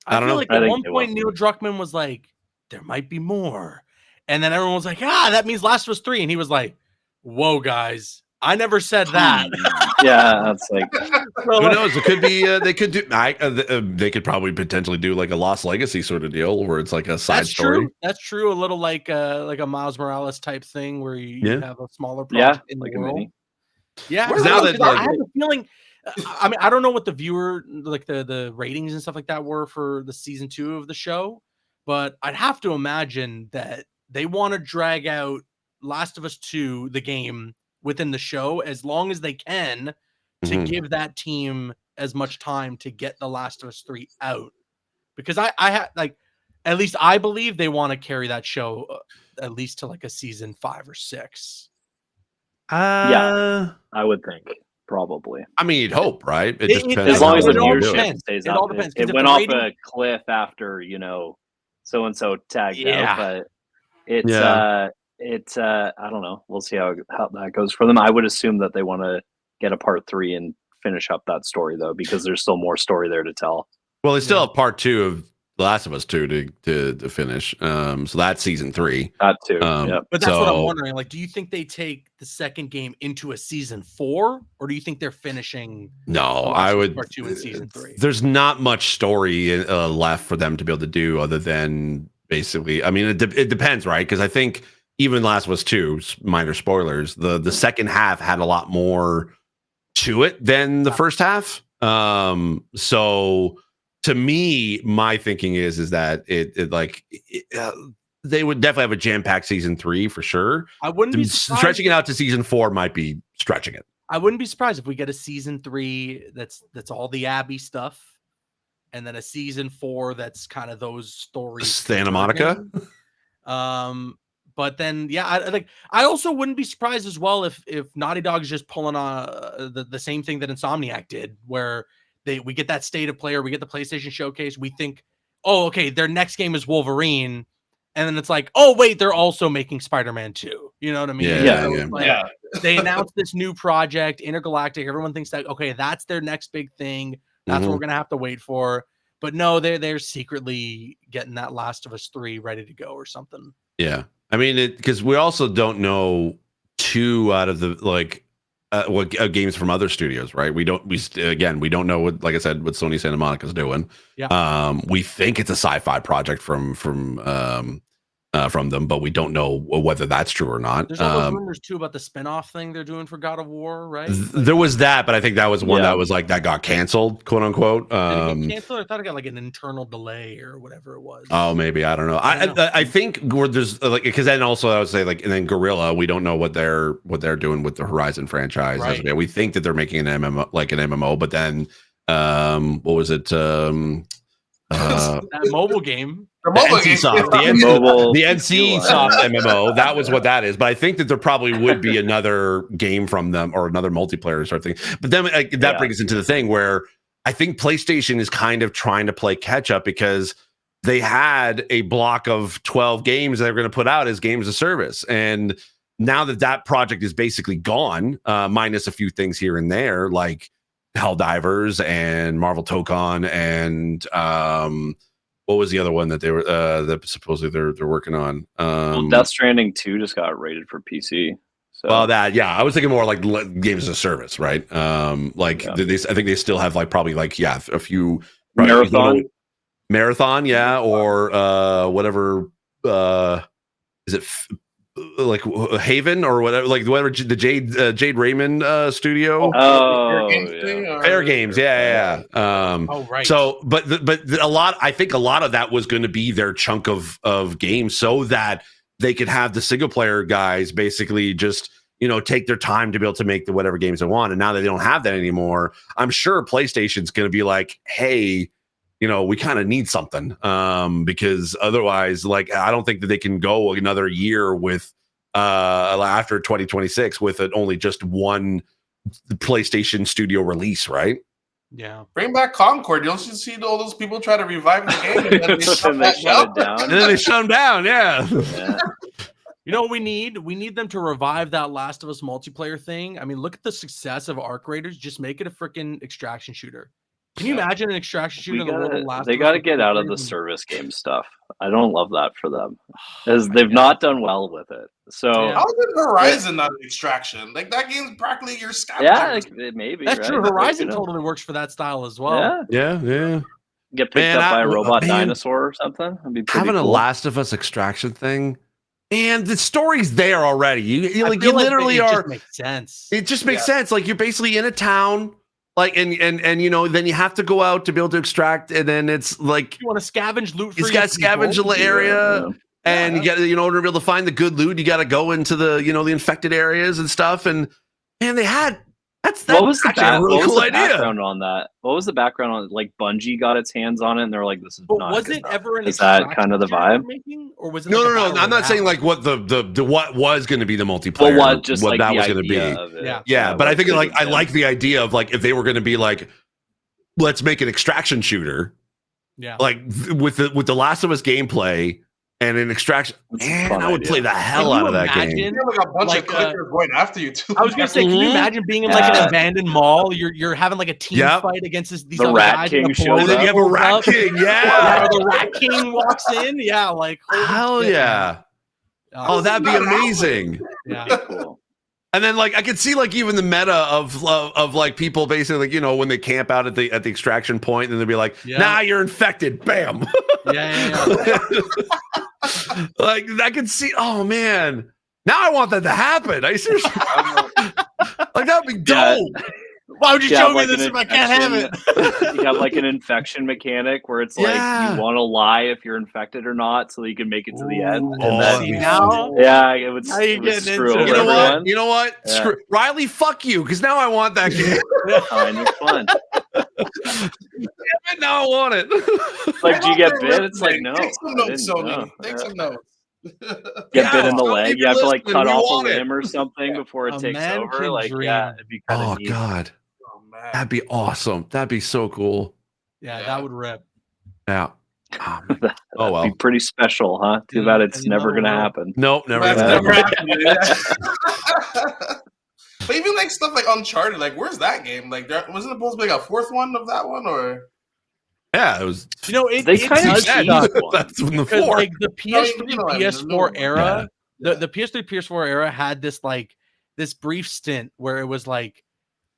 I feel like at one point Neil Druckmann was like, there might be more, and then everyone was like, that means Last of Us 3, and he was like, whoa, guys, I never said that. Yeah, that's like, who knows? It could be they could do. They could probably potentially do like a Lost Legacy sort of deal where it's like a side story. That's true. A little like a Miles Morales type thing where you have a smaller project in the world. Yeah, now that I have a feeling. I mean, I don't know what the viewer like the ratings and stuff like that were for the season 2 of the show, but I'd have to imagine that they want to drag out Last of Us 2, the game, within the show as long as they can to give that team as much time to get the Last of Us 3 out, because I have like, at least I believe they want to carry that show at least to like a season 5 or 6. Yeah, I would think probably. I mean, you'd hope, right? It just depends. As long as the viewership stays up. It all depends. It went off a cliff after so and so tagged out, but it's I don't know. We'll see how that goes for them. I would assume that they want to get a part 3 and finish up that story though, because there's still more story there to tell. Well, they still have part 2 of The Last of Us 2 to finish. So that's season 3. That too. Yep. But that's what I'm wondering. Like, do you think they take the second game into a season 4, or do you think they're finishing? No, I would. Part 2 in season 3. There's not much story left for them to be able to do other than basically. I mean, it depends, right? Because I think even Last of Us 2, minor spoilers, the second half had a lot more to it than the first half. So to me, my thinking is that they would definitely have a jam-packed season 3 for sure. I wouldn't be surprised. Stretching it out to season 4 might be stretching it. I wouldn't be surprised if we get a season 3 that's all the Abby stuff, and then a season 4 that's kind of those stories. Santa Monica. But then, I also wouldn't be surprised as well if Naughty Dog's just pulling on the same thing that Insomniac did, where we get that state of play, or we get the PlayStation Showcase. We think, oh, okay, their next game is Wolverine, and then it's like, oh wait, they're also making Spider-Man 2. You know what I mean? Yeah. They announced this new project, Intergalactic. Everyone thinks that, okay, that's their next big thing. That's what we're gonna have to wait for. But no, they're secretly getting that Last of Us 3 ready to go or something. Yeah. I mean, because we also don't know 2 out of the what games from other studios, right? We don't know what, like I said, what Sony Santa Monica's doing. Yeah. We think it's a sci-fi project from them, but we don't know whether that's true or not. There's all those rumors too about the spinoff thing they're doing for God of War, right? There was that, but I think that was one that was like that got canceled, quote unquote. Did it get canceled? I thought it got like an internal delay or whatever it was. Oh, maybe, I don't know. I think there's because then also I would say and then Guerrilla, we don't know what they're doing with the Horizon franchise. Right. We think that they're making an MMO, but then what was it? That mobile game. The NC Soft MMO. That was what that is. But I think that there probably would be another game from them or another multiplayer sort of thing. But then that brings us into the thing where I think PlayStation is kind of trying to play catch up, because they had a block of 12 games they're going to put out as games of service. And now that project is basically gone, minus a few things here and there, like Helldivers and Marvel Tokon and what was the other one that they were that supposedly they're working on? Death Stranding 2 just got rated for PC. So I was thinking more like games as a service, right? I think they still have probably a few Marathon, or whatever. Is it like Haven or whatever, like whatever the Jade Raymond studio. Fair Games, yeah. Right. So, but I think a lot of that was going to be their chunk of games, so that they could have the single player guys basically just take their time to be able to make the whatever games they want. And now that they don't have that anymore, I'm sure PlayStation's going to be like, hey, we kind of need something, because otherwise, like, I don't think that they can go another year with after 2026 with only just one PlayStation Studio release, right? Yeah. Bring back Concord. You'll see all those people try to revive the game, and then they shut it down. And then they shut them down. Yeah. You know what we need? We need them to revive that Last of Us multiplayer thing. I mean, look at the success of Arc Raiders. Just make it a freaking extraction shooter. Can you imagine an extraction shooter in the world of Last They of Us? got to get out of the service game stuff. I don't love that for them, as they've not done well with it. So how did Horizon not an extraction? Like, that game's practically your scavenger. Yeah, maybe. That's right? true. Horizon totally works for that style as well. Yeah. Get picked up by a robot dinosaur or something. That'd be pretty having cool. a Last of Us extraction thing. And the story's there already. You literally are. It just makes sense. It just makes sense. Like, you're basically in a town, like, and then you have to go out to be able to extract, and then it's like you want to scavenge loot. It's got scavenge area, and you got in order to be able to find the good loot, you got to go into the the infected areas and stuff. And they had what was the really cool idea. Background on that? What was the background on like Bungie got its hands on it and they're like, this is not was it ever an is that kind of the vibe? Or was it no, I'm not saying like what the what was going to be the multiplayer, what that was going to be. Yeah, but I think like I like the idea of like if they were going to be like, let's make an extraction shooter, like with the Last of Us gameplay and an extraction. Man, I would play the hell out of that game. You have like a bunch of clickers going after you too. I was gonna say, can you imagine being in like an abandoned mall? You're having like a team fight against these other guys. King shows up. And then you have a Rat King, the Rat King walks in. Yeah, like hell yeah. Oh, that'd be amazing. Yeah, cool. And then like I could see like even the meta of like people basically like when they camp out at the extraction point and they'll be like, nah, you're infected. Bam. Yeah. Like I could see. Oh man, now I want that to happen. I seriously like that'd be dope. Why would you show me this if I can't have it? You have like an infection mechanic where it's like you want to lie if you're infected or not, so you can make it to the end. And then it would screw over everyone. You know what? Yeah. Riley, fuck you, because now I want that game. Kind of fun. Now I want it. Like, do you get bit? It's like no. Take some notes, Sony. Take some notes. Get bit in the leg. You have to like cut off a limb or something before it takes over. Like, it'd be kind of neat. God. That'd be awesome. That'd be so cool. Yeah, that would rip. Yeah. Oh well. That'd be pretty special, huh? Too bad it's never gonna happen. Nope, never gonna happen. But even like stuff like Uncharted, like where's that game? Like there wasn't supposed to be like a fourth one of that one, or yeah, it was. They kind of that's from the four. Like the PS3, PS4 era, the PS3, PS4 era had this like this brief stint where it was like,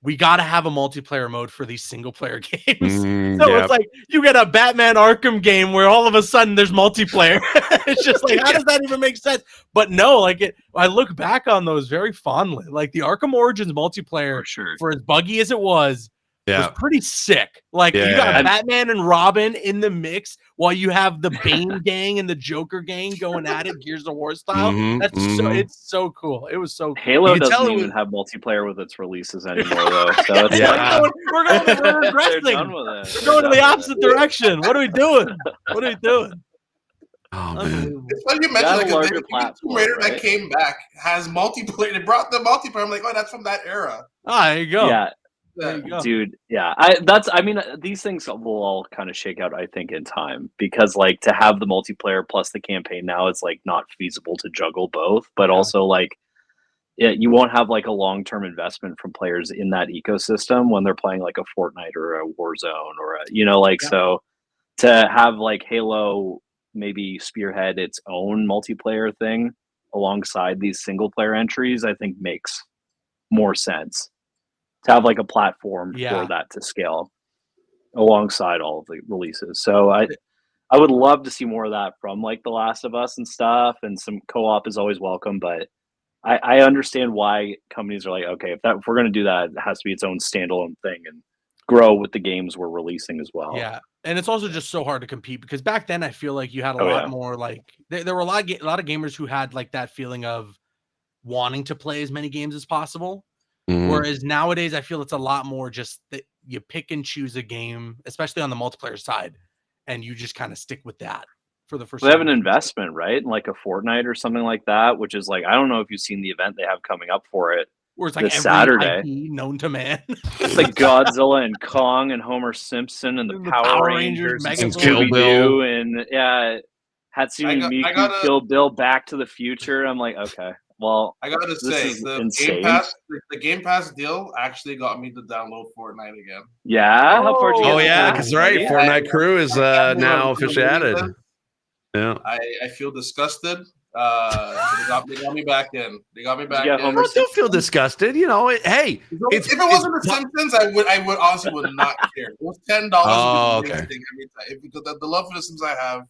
we got to have a multiplayer mode for these single player games. It's like you get a Batman Arkham game where all of a sudden there's multiplayer. It's just like, how does that even make sense? But no, like I look back on those very fondly. Like the Arkham Origins multiplayer, for as buggy as it was pretty sick. Like you got Batman and Robin in the mix while you have the Bane gang and the Joker gang going at it, Gears of War style. It's so cool. It was so cool. Halo doesn't even have multiplayer with its releases anymore, though. So it's we're regressing. We're going in the opposite direction. What are we doing? Oh man! It's funny you mentioned like the Tomb Raider that came back has multiplayer. They brought the multiplayer. I'm like, oh, that's from that era. There you go. Yeah. Dude, these things will all kind of shake out, I think, in time, because like to have the multiplayer plus the campaign now, it's like not feasible to juggle both, but also like you won't have like a long-term investment from players in that ecosystem when they're playing like a Fortnite or a Warzone or so to have like Halo maybe spearhead its own multiplayer thing alongside these single player entries, I think makes more sense. To have like a platform for that to scale alongside all of the releases. So I would love to see more of that from like The Last of Us and stuff, and some co-op is always welcome. But I understand why companies are like, okay, if we're going to do that, it has to be its own standalone thing and grow with the games we're releasing as well. Yeah, and it's also just so hard to compete because back then I feel like you had a Oh, lot yeah. more like there were a lot of gamers who had like that feeling of wanting to play as many games as possible. Whereas nowadays I feel it's a lot more just that you pick and choose a game, especially on the multiplayer side, and you just kind of stick with that for the first. They have an investment, right? Like a Fortnite or something like that, which is like, I don't know if you've seen the event they have coming up for it. Where it's like this every Saturday. IP known to man. It's like Godzilla and Kong and Homer Simpson and the Power Rangers and Megazord. Kill Scooby-Doo Bill. and Hatsune I Miku, gotta- Kill Bill, Back to the Future. I'm like, okay, well, I gotta this say, is the insane. Game Pass deal actually got me to download Fortnite again. Yeah, how far did you get? Oh into yeah, it because right, already? Fortnite Crew is now officially added. Yeah. I feel disgusted. They got me back in. They got me back get in. Homer Don't feel disgusted. You know, hey, If it wasn't The Simpsons, I would honestly would not care. It was $10. Oh, would be okay. amazing every time. Because the love for The Simpsons I have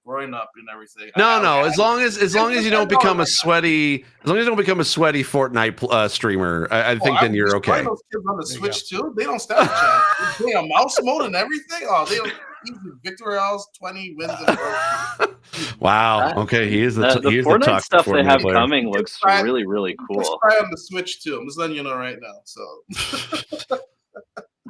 growing up and everything. No. As long as you don't become a sweaty, Fortnite streamer, I think then you're okay. Those kids on the Switch too. They don't stand a chance. They play a mouse mode and everything. Oh, they don't. Victor Al's 20 wins. Wow. Okay, he is the Fortnite stuff they have player. coming looks really, really cool. Try on the Switch too. I'm just letting you know right now. So.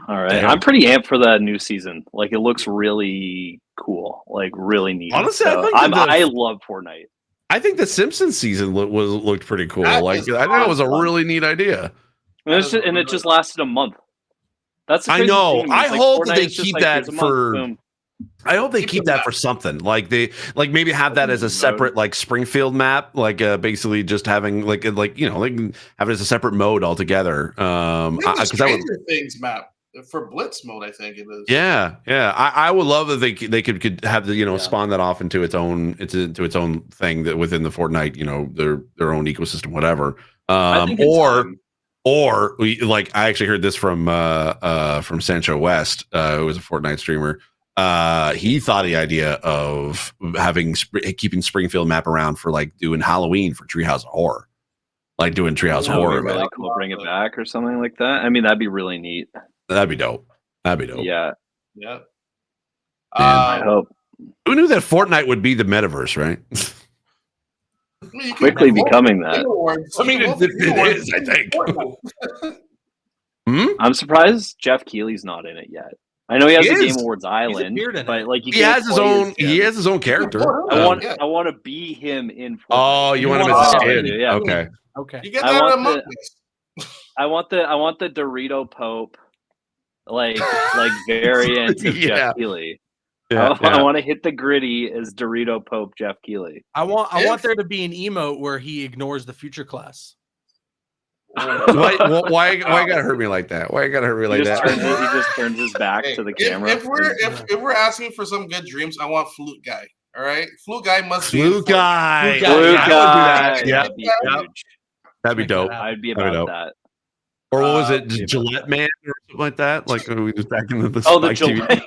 All right, Damn. I'm pretty amped for that new season. Like, it looks really cool, like really neat. Honestly, so I love Fortnite. I think the Simpsons season looked pretty cool. That Like, is I think it was a awesome. really neat idea. And it just lasted a month. That's the I crazy know. thing to me. I It's like hope that Fortnite they is just keep like, that here's a month, for. boom. I hope they keep that for something. Like maybe have that as a separate like Springfield map, like basically just having like have it as a separate mode altogether. Because Stranger Things map for Blitz mode, I think it is. Yeah. I would love that they could have the spawn that off into its own thing that within the Fortnite, their own ecosystem, whatever. Or like I actually heard this from Sancho West, who was a Fortnite streamer. He thought the idea of keeping Springfield map around for like doing Halloween for Treehouse of Horror, like doing Treehouse of Horror. Really cool. Bring it back or something like that. I mean, that'd be really neat. That'd be dope. Yeah. I hope. Who knew that Fortnite would be the metaverse, right? Quickly becoming that. I mean, it is, I think. I'm surprised Jeff Keighley's not in it yet. I know he has the Game Awards Island, but like he has his own. He has his own character. I want to be him in Fortnite. Oh, you want him as a skin? Yeah. Okay. You get that I want the Dorito Pope, like variant of Jeff Keighley. I want to hit the gritty as Dorito Pope Jeff Keighley. I want there to be an emote where he ignores the future class. Why gotta hurt me like that? Why you gotta hurt me like that? He just turns his back to the camera. If we're asking for some good dreams, I want Flute Guy. All right, Flute Guy must be Flute Guy. Yeah, that'd be dope. I'd be about that. Or what was it, Gillette Man or something like that? Like we just back in the the Gillette.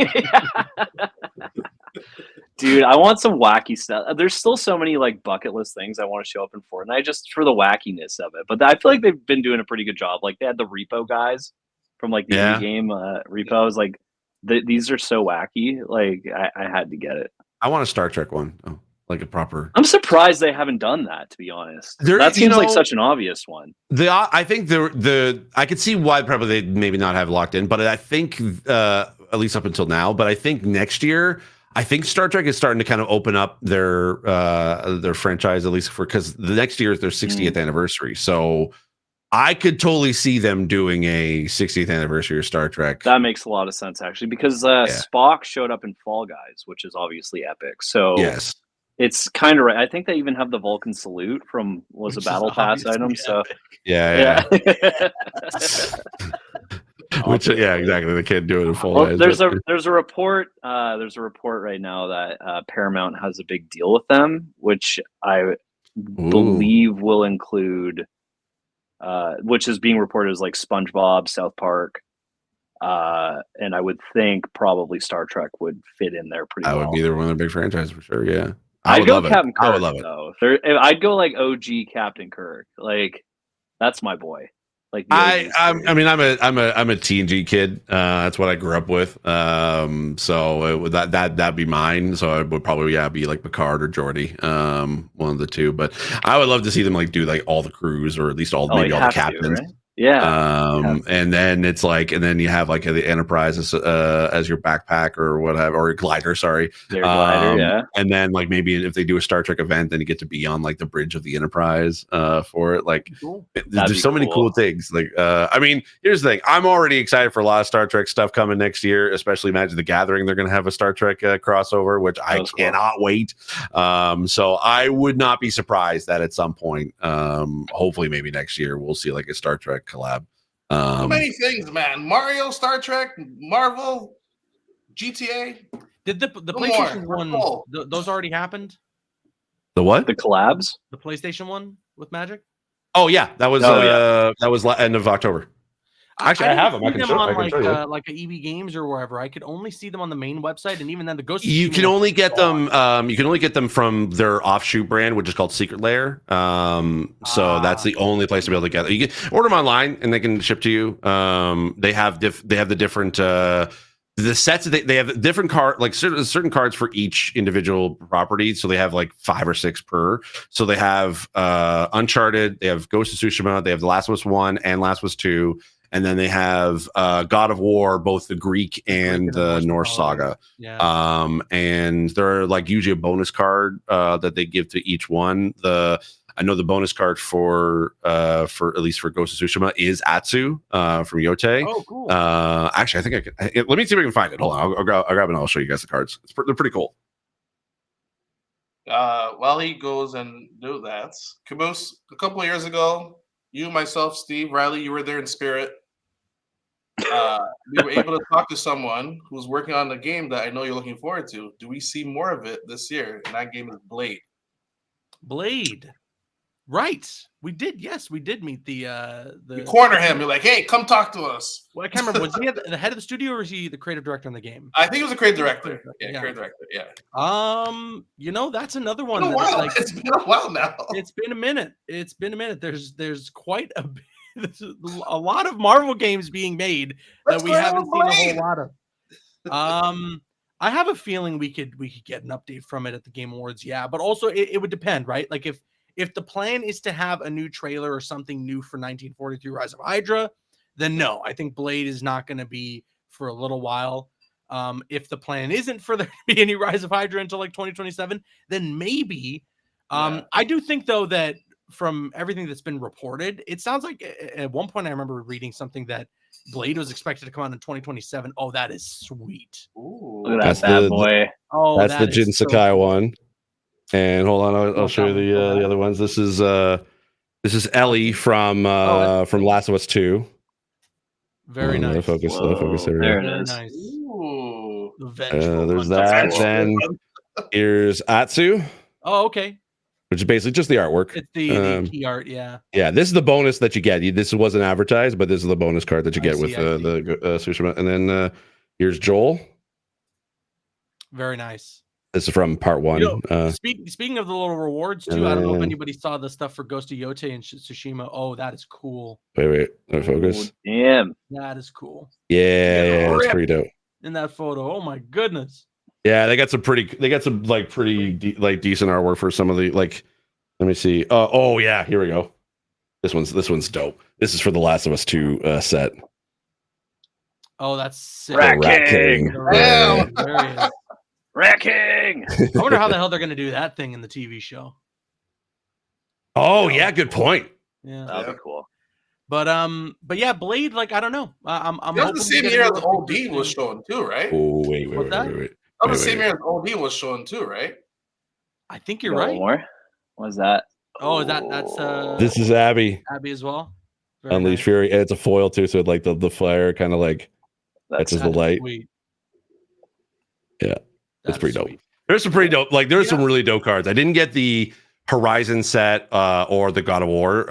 Dude, I want some wacky stuff. There's still so many like bucket list things I want to show up in Fortnite just for the wackiness of it. But I feel like they've been doing a pretty good job. Like they had the repo guys from like the indie game repo. I was like, these are so wacky. Like I had to get it. I want a Star Trek one. Oh, like a proper. I'm surprised they haven't done that, to be honest. That seems like such an obvious one. I think I could see why probably they maybe not have locked in, but I think at least up until now. But I think next year. I think Star Trek is starting to kind of open up their franchise, at least because the next year is their 60th anniversary. So I could totally see them doing a 60th anniversary of Star Trek. That makes a lot of sense, actually, because Spock showed up in Fall Guys, which is obviously epic. So yes, it's kind of right. I think they even have the Vulcan salute from a Battle Pass item. Epic. So yeah. Which exactly. They can't do it in full. There's a report. There's a report right now that Paramount has a big deal with them, which I believe will include, which is being reported as like SpongeBob, South Park, And I would think probably Star Trek would fit in there pretty That well. would be one of their big franchises for sure. Yeah, I'd go love Captain it. Kirk, I would love it. though. I'd go like OG Captain Kirk. Like that's my boy. Like the OG I mean, I'm a TNG kid. That's what I grew up with. So that'd be mine. So it would probably be like Picard or Geordi, one of the two. But I would love to see them like do like all the crews or at least all maybe all the captains. right? Yeah. And then it's like, and then you have like the Enterprise as your backpack or whatever, or glider. Sorry, Their glider. Yeah. And then like maybe if they do a Star Trek event, then you get to be on like the bridge of the Enterprise for it. Like, there's so many cool things. Like, I mean, here's the thing: I'm already excited for a lot of Star Trek stuff coming next year. Especially Magic the Gathering, they're going to have a Star Trek crossover, which I cannot wait. So I would not be surprised that at some point, hopefully maybe next year, we'll see like a Star Trek collab. Too many things, man. Mario, Star Trek, Marvel, GTA. Did the PlayStation one? Those already happened. The what? The collabs? The PlayStation one with Magic. Oh yeah, that was end of October. Actually, I have them. I can show on like a EB Games or wherever. I could only see them on the main website, and even then, the Ghost. You can only get them. You can only get them from their offshoot brand, which is called Secret Lair. So that's the only place to be able to get it. You can order them online, and they can ship to you. They have the different the sets. They have different certain cards for each individual property. So they have like 5 or 6 per. So they have Uncharted. They have Ghost of Tsushima. They have The Last of Us 1 and Last of Us 2. And then they have God of War, both the Greek and the Norse saga. Yeah. And they're like usually a bonus card that they give to each one. I know the bonus card for at least for Ghost of Tsushima is Atsu from Yote. Oh, cool. Actually, I think I can. Let me see if I can find it. Hold on, I'll grab it and I'll show you guys the cards. They're pretty cool. While he goes and do that, Caboose, a couple of years ago, you, myself, Steve, Riley, you were there in spirit. We were able to talk to someone who's working on a game that I know you're looking forward to. Do we see more of it this year? And that game is Blade. Blade. Right. We did. Yes, we did meet the You corner him. You're like, hey, come talk to us. Well, I can't remember. Was he the head of the studio or was he the creative director on the game? I think he was a creative director. Yeah, creative director. Yeah. That's another one. It's been a while now. It's been a minute. There's quite a bit. There's a lot of Marvel games being made that we haven't seen a whole lot of. I have a feeling we could get an update from it at the Game Awards. Yeah, but also it would depend, right? Like if the plan is to have a new trailer or something new for 1943 Rise of Hydra, then no, I think Blade is not going to be for a little while. If the plan isn't for there to be any Rise of Hydra until like 2027, then maybe. I do think though that from everything that's been reported, it sounds like at one point I remember reading something that Blade was expected to come out in 2027. Oh, that is sweet. Ooh, look at that bad boy. That's the Jin Sakai one. And hold on, I'll show you the other ones. This is Ellie from Last of Us 2. Very nice. Focus there. There it is. Nice. Ooh. There's that. Then here's Atsu. Oh, okay. Which is basically just the artwork. It's the key art, yeah. Yeah, this is the bonus that you get. This wasn't advertised, but this is the bonus card that you get with the Tsushima. And then here's Joel. Very nice. This is from part 1. Speaking of the little rewards too, I don't know if anybody saw the stuff for Ghost of Yote and Tsushima. Oh, that is cool. Wait, focus. Damn, that is cool. Yeah, that's pretty dope. In that photo, oh my goodness. Yeah, they got some pretty decent artwork for some of the like. Let me see. Oh yeah, here we go. This one's dope. This is for the Last of Us 2 set. Oh, that's sick. Rat King. Yeah. Rat King. I wonder how the hell they're gonna do that thing in the TV show. Oh yeah, good point. Yeah, that'd be cool. But yeah, Blade. Like I don't know. I'm hoping the same year as OD was showing too, right? Oh wait. The same year as OD was showing too, right? I think you're right. More? What's that? Oh, that's This is Abby. Abby as well. Unleash Fury. And it's a foil too, so like the fire kind of like catches the light. Sweet. Yeah, that's pretty dope. There's some pretty dope. Like there's some really dope cards. I didn't get the Horizon set or the God of War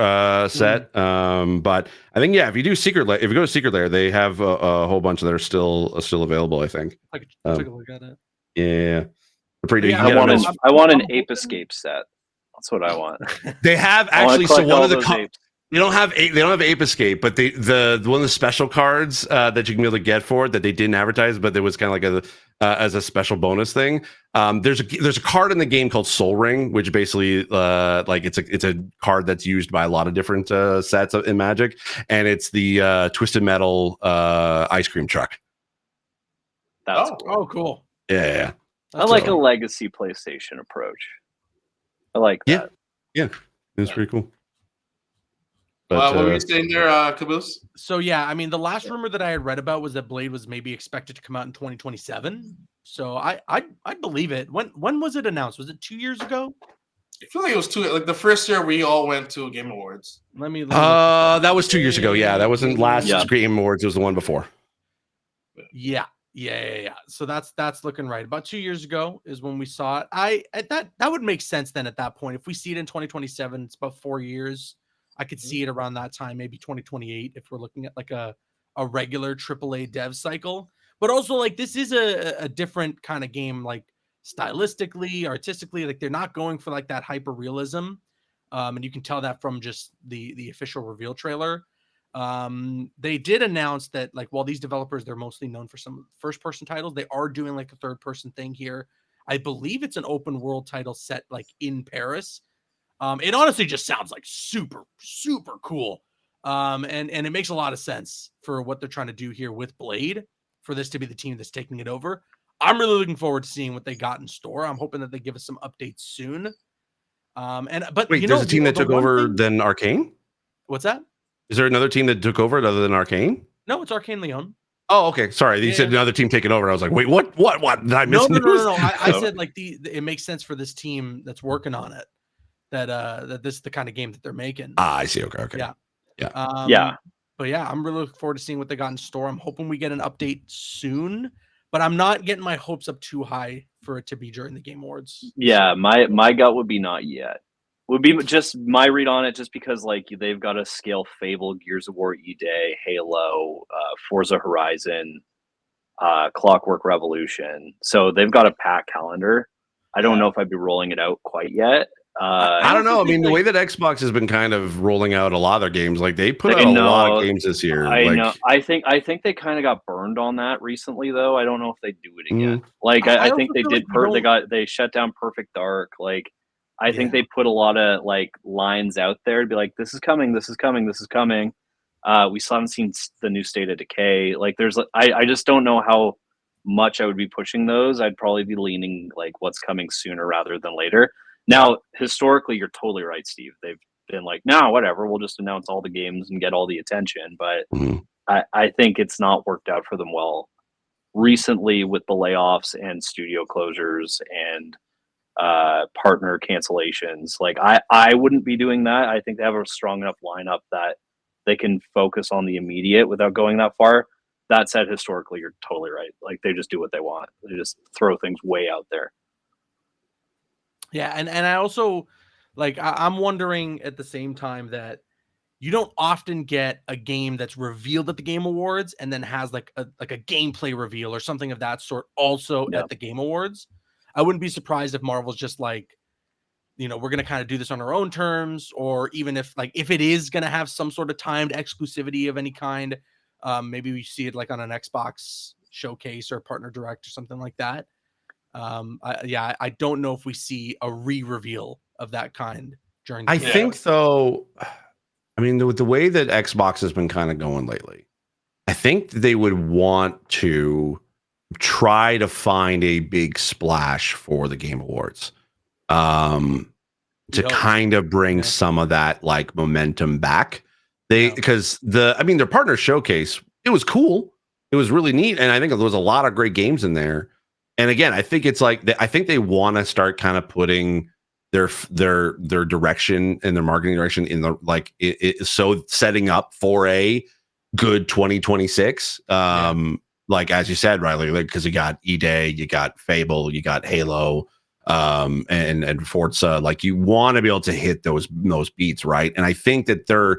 set. But I think if you do Secret Lair, if you go to Secret Lair, they have a whole bunch that are still available. I think. I could take a look at it. Yeah, pretty. Yeah, I want an I'm ape hoping- escape set. That's what I want. They have I wanna actually. So collect one all of the those apes. they don't have Ape Escape, but the one of the special cards that you can be able to get for it that they didn't advertise, but there was kind of like as a special bonus thing. There's a card in the game called Soul Ring, which basically like it's a card that's used by a lot of different sets in Magic, and it's the Twisted Metal ice cream truck. That's Oh, cool. Yeah. I like a legacy PlayStation approach. I like that. Yeah, it's pretty cool. What were you saying there, Caboose? So yeah, I mean, the last rumor that I had read about was that Blade was maybe expected to come out in 2027. So I believe it. When was it announced? Was it 2 years ago? I feel like it was like the first year we all went to Game Awards. Let me that was 2 years ago. Yeah, that wasn't last Game Awards. It was the one before. Yeah. So that's looking right. About 2 years ago is when we saw it. That would make sense then at that point. If we see it in 2027, it's about 4 years. I could see it around that time, maybe 2028, if we're looking at like a regular AAA dev cycle. But also, like, this is a different kind of game, like stylistically, artistically. Like, they're not going for like that hyper realism, and you can tell that from just the official reveal trailer. They did announce that, like, while these developers, they're mostly known for some first person titles, they are doing like a third person thing here. I believe it's an open world title set like in Paris. It honestly just sounds like super, super cool. And it makes a lot of sense for what they're trying to do here with Blade, for this to be the team that's taking it over. I'm really looking forward to seeing what they got in store. I'm hoping that they give us some updates soon. But wait, there's a team that took over than Arcane? What's that? Is there another team that took over it other than Arcane? No, it's Arcane Leon. Oh, okay. Sorry, you said another team taking over. I was like, wait, what? Did I miss No. news? I said like it makes sense for this team that's working on it. That this is the kind of game that they're making. I see. Okay. Yeah. But yeah, I'm really looking forward to seeing what they got in store. I'm hoping we get an update soon, but I'm not getting my hopes up too high for it to be during the Game Awards. Yeah, my gut would be not yet. Would be just my read on it, just because like they've got to scale Fable, Gears of War, E-Day, Halo, Forza Horizon, Clockwork Revolution. So they've got a packed calendar. I don't know if I'd be rolling it out quite yet. I don't know. I mean, the way that Xbox has been kind of rolling out a lot of their games, like they put out a lot of games this year. I know. I think they kind of got burned on that recently, though. I don't know if they do it again. Like I think they did. They shut down Perfect Dark. Like I think they put a lot of like lines out there to be like, this is coming, this is coming, this is coming. We still haven't seen the new State of Decay. Like there's, I just don't know how much I would be pushing those. I'd probably be leaning like what's coming sooner rather than later. Now, historically, you're totally right, Steve. They've been like, no, whatever, we'll just announce all the games and get all the attention. But I think it's not worked out for them well recently with the layoffs and studio closures and partner cancellations. Like I wouldn't be doing that. I think they have a strong enough lineup that they can focus on the immediate without going that far. That said, historically, you're totally right. Like they just do what they want. They just throw things way out there. Yeah, and I also like I'm wondering at the same time that you don't often get a game that's revealed at the Game Awards and then has like a gameplay reveal or something of that sort also at the Game Awards. I wouldn't be surprised if Marvel's just like, you know, we're going to kind of do this on our own terms, or even if it is going to have some sort of timed exclusivity of any kind, maybe we see it like on an Xbox showcase or partner direct or something like that. I don't know if we see a re-reveal of that kind during. I think though, I mean, with the way that Xbox has been kind of going lately, I think they would want to try to find a big splash for the Game Awards, to kind of bring some of that like momentum back. Because their partner showcase, it was cool, it was really neat, and I think there was a lot of great games in there. And again, I think it's like I think they want to start kind of putting their direction and their marketing direction in the so setting up for a good 2026. Like as you said, Riley, like because you got E-Day, you got Fable, you got Halo, and Forza. Like you want to be able to hit those beats, right? And I think that they're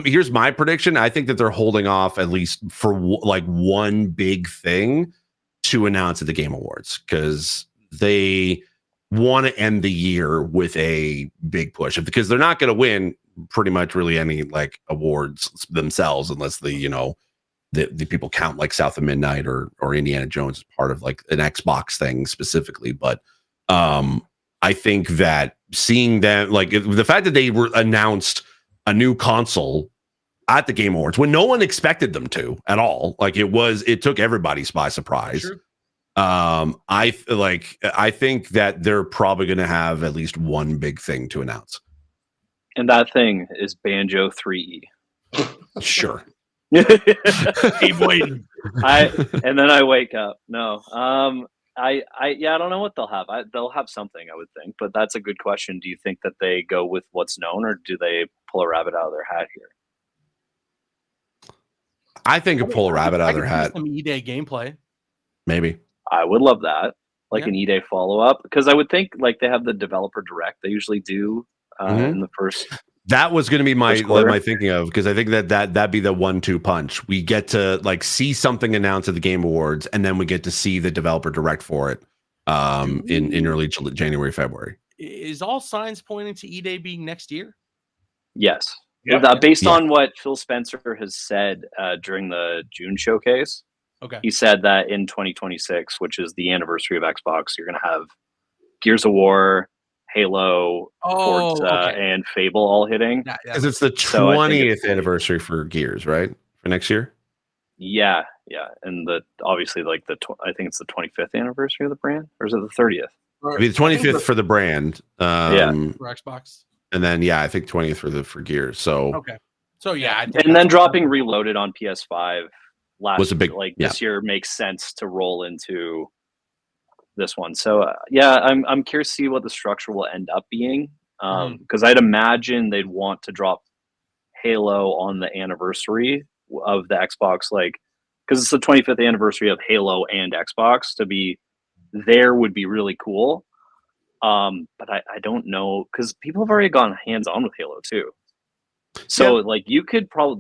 here's my prediction. I think that they're holding off at least for like one big thing to announce at the Game Awards, because they want to end the year with a big push, because they're not going to win pretty much really any like awards themselves unless the people count like South of Midnight or Indiana Jones as part of like an Xbox thing specifically. But I think that seeing them, like the fact that they were announced a new console at the Game Awards when no one expected them to at all, like it took everybody by surprise. Sure. I think that they're probably going to have at least one big thing to announce, and that thing is Banjo 3E. Sure. Keep waiting. And then I wake up. No. I don't know what they'll have. They'll have something, I would think, but that's a good question. Do you think that they go with what's known, or do they pull a rabbit out of their hat here? I think a pull a rabbit out of their hat. Some E-Day gameplay. Maybe. I would love that, like an E-Day follow-up, because I would think like they have the developer direct. They usually do in the first. That was going to be my thinking of, because I think that'd be the 1-2 punch. We get to like see something announced at the Game Awards, and then we get to see the developer direct for it in early January, February. Is all signs pointing to E-Day being next year? Yes. Yep. Based on what Phil Spencer has said during the June showcase. Okay. He said that in 2026, which is the anniversary of Xbox, you're going to have Gears of War, Halo, Forza, and Fable all hitting. Because it's the 20th anniversary for Gears, right? For next year? Yeah. And obviously like I think it's the 25th anniversary of the brand, or is it the 30th? It'll be the 25th for the brand. For Xbox. And then I think 20th for Gears. So okay. So and then dropping Reloaded on PS5 was a big this year makes sense to roll into this one. So I'm curious to see what the structure will end up being, because I'd imagine they'd want to drop Halo on the anniversary of the Xbox, like because it's the 25th anniversary of Halo and Xbox. To be there would be really cool. But I don't know, because people have already gone hands-on with Halo too. So like you could probably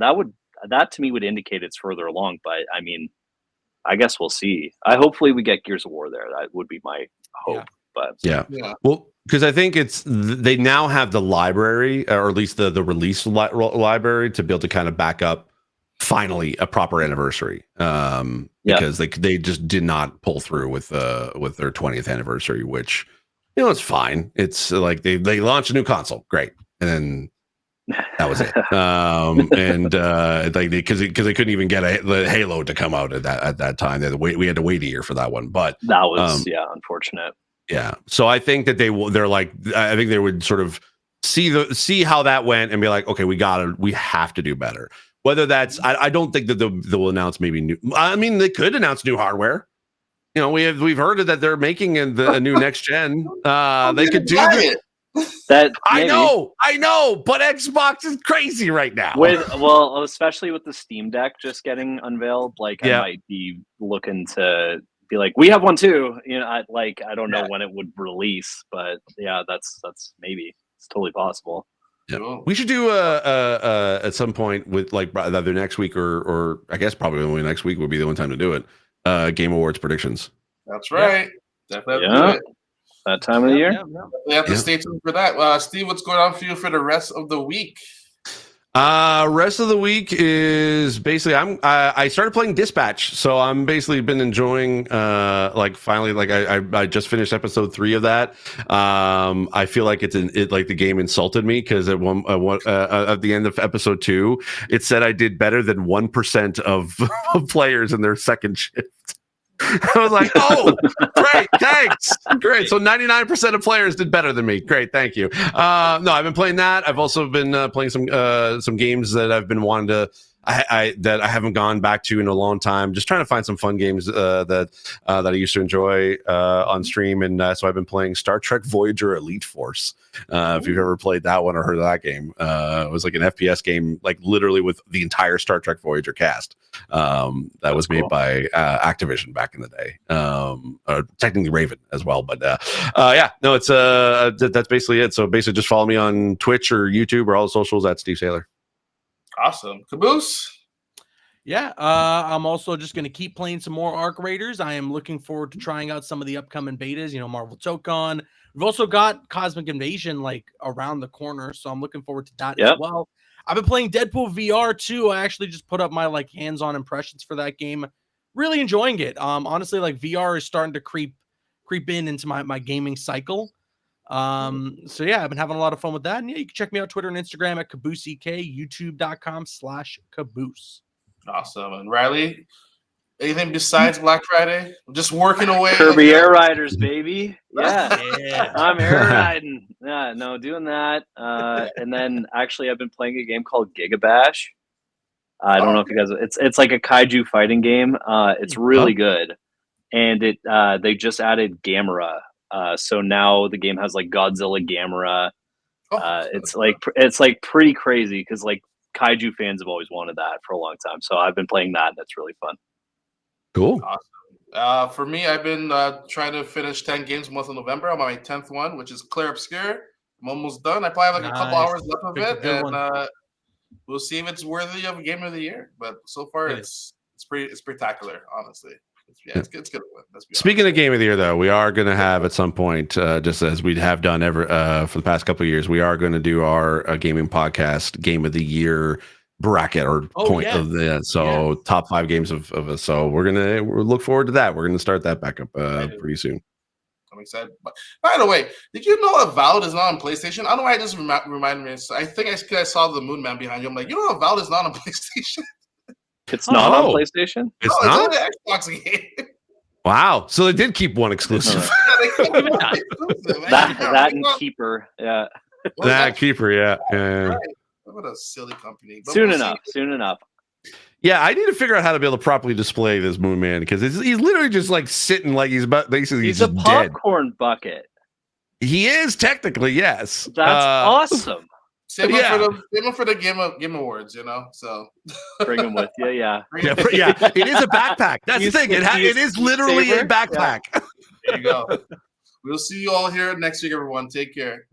that to me would indicate it's further along, but I mean, I guess we'll see. Hopefully we get Gears of War there. That would be my hope. But well, because I think they now have the library, or at least the release library, to be able to kind of back up finally a proper anniversary. Because they just did not pull through with their 20th anniversary, which it's fine. It's like they launched a new console, great, and then that was it. Because they couldn't even get the Halo to come out at that time. We had to wait a year for that one. But that was unfortunate. Yeah. So I think that they're like, I think they would sort of see how that went and be like, okay, we have to do better. Whether that's, I don't think that they'll announce maybe new. I mean, they could announce new hardware. We've heard that they're making a new next gen. They could do it. I know, but Xbox is crazy right now. Especially with the Steam Deck just getting unveiled, I might be looking to be like, we have one too. I don't know when it would release, but that's maybe it's totally possible. Yeah. We should do at some point with either next week or I guess probably only next week would be the one time to do it. Game Awards predictions. That's right. Definitely. Yeah. That time of the year. We have to stay tuned for that. Steve, what's going on for you for the rest of the week? Rest of the week is basically I started playing Dispatch, so I'm basically been enjoying finally I just finished episode 3 of that. I feel like the game insulted me because at the end of episode 2 it said I did better than 1% of players in their second shift. I was like, oh, great, thanks. Great. So 99% of players did better than me. Great, thank you. No, I've been playing that. I've also been playing some games that I've been wanting to that I haven't gone back to in a long time. Just trying to find some fun games that I used to enjoy on stream, and so I've been playing Star Trek Voyager Elite Force. If you've ever played that one or heard of that game, it was like an FPS game, like literally with the entire Star Trek Voyager cast. That was made by Activision back in the day. Technically Raven as well, but yeah, no, it's that's basically it. So basically, just follow me on Twitch or YouTube or all the socials at Steve Saylor. Awesome. Caboose? Yeah, I'm also just going to keep playing some more Arc Raiders. I am looking forward to trying out some of the upcoming betas, Marvel Tokon. We've also got Cosmic Invasion like around the corner, so I'm looking forward to that as well. I've been playing Deadpool VR too. I actually just put up my like hands-on impressions for that game. Really enjoying it. Honestly, like VR is starting to creep into my gaming cycle. So yeah, I've been having a lot of fun with that. And yeah, you can check me out Twitter and Instagram at CabooseEK, youtube.com/Caboose. Awesome. And Riley, anything besides Black Friday? Just working away. Kirby Air Riders, baby. Yeah. I'm air riding. Yeah, no, doing that. And then actually I've been playing a game called Gigabash. I don't know if you guys, it's like a kaiju fighting game. It's really good. And they just added Gamera. So now the game has like Godzilla Gamera. It's like pretty crazy because like kaiju fans have always wanted that for a long time. So I've been playing that. And that's really fun. Cool. Awesome. For me, I've been trying to finish 10 games a month in November. I'm on my 10th one, which is Clair Obscure. I'm almost done. I probably have like a couple hours left of it, and we'll see if it's worthy of a game of the year. But so far, it's spectacular, honestly. It's good. Speaking of game of the year, though, we are going to have at some point, just as we have done for the past couple of years, we are going to do our gaming podcast game of the year bracket or of the top 5 games of us. So we'll look forward to that. We're gonna start that back up pretty soon. I'm excited. But by the way, did you know that Valve is not on PlayStation? I don't know why it just reminded me. I think I saw the Moon Man behind you. I'm like, Valve is not on PlayStation. It's not on PlayStation? It's not on the Xbox game. Wow. So they did keep one exclusive. that and Keeper. Yeah. That Keeper, yeah. Right. What a silly company. But soon enough. Yeah, I need to figure out how to be able to properly display this Moon Man because he's literally just like sitting like he's basically he's a popcorn bucket. He is technically, yes. That's awesome. Same for the Game Awards, So bring him with you, yeah. It is a backpack. That's the thing. It is literally a backpack. There you go. We'll see you all here next week, everyone. Take care.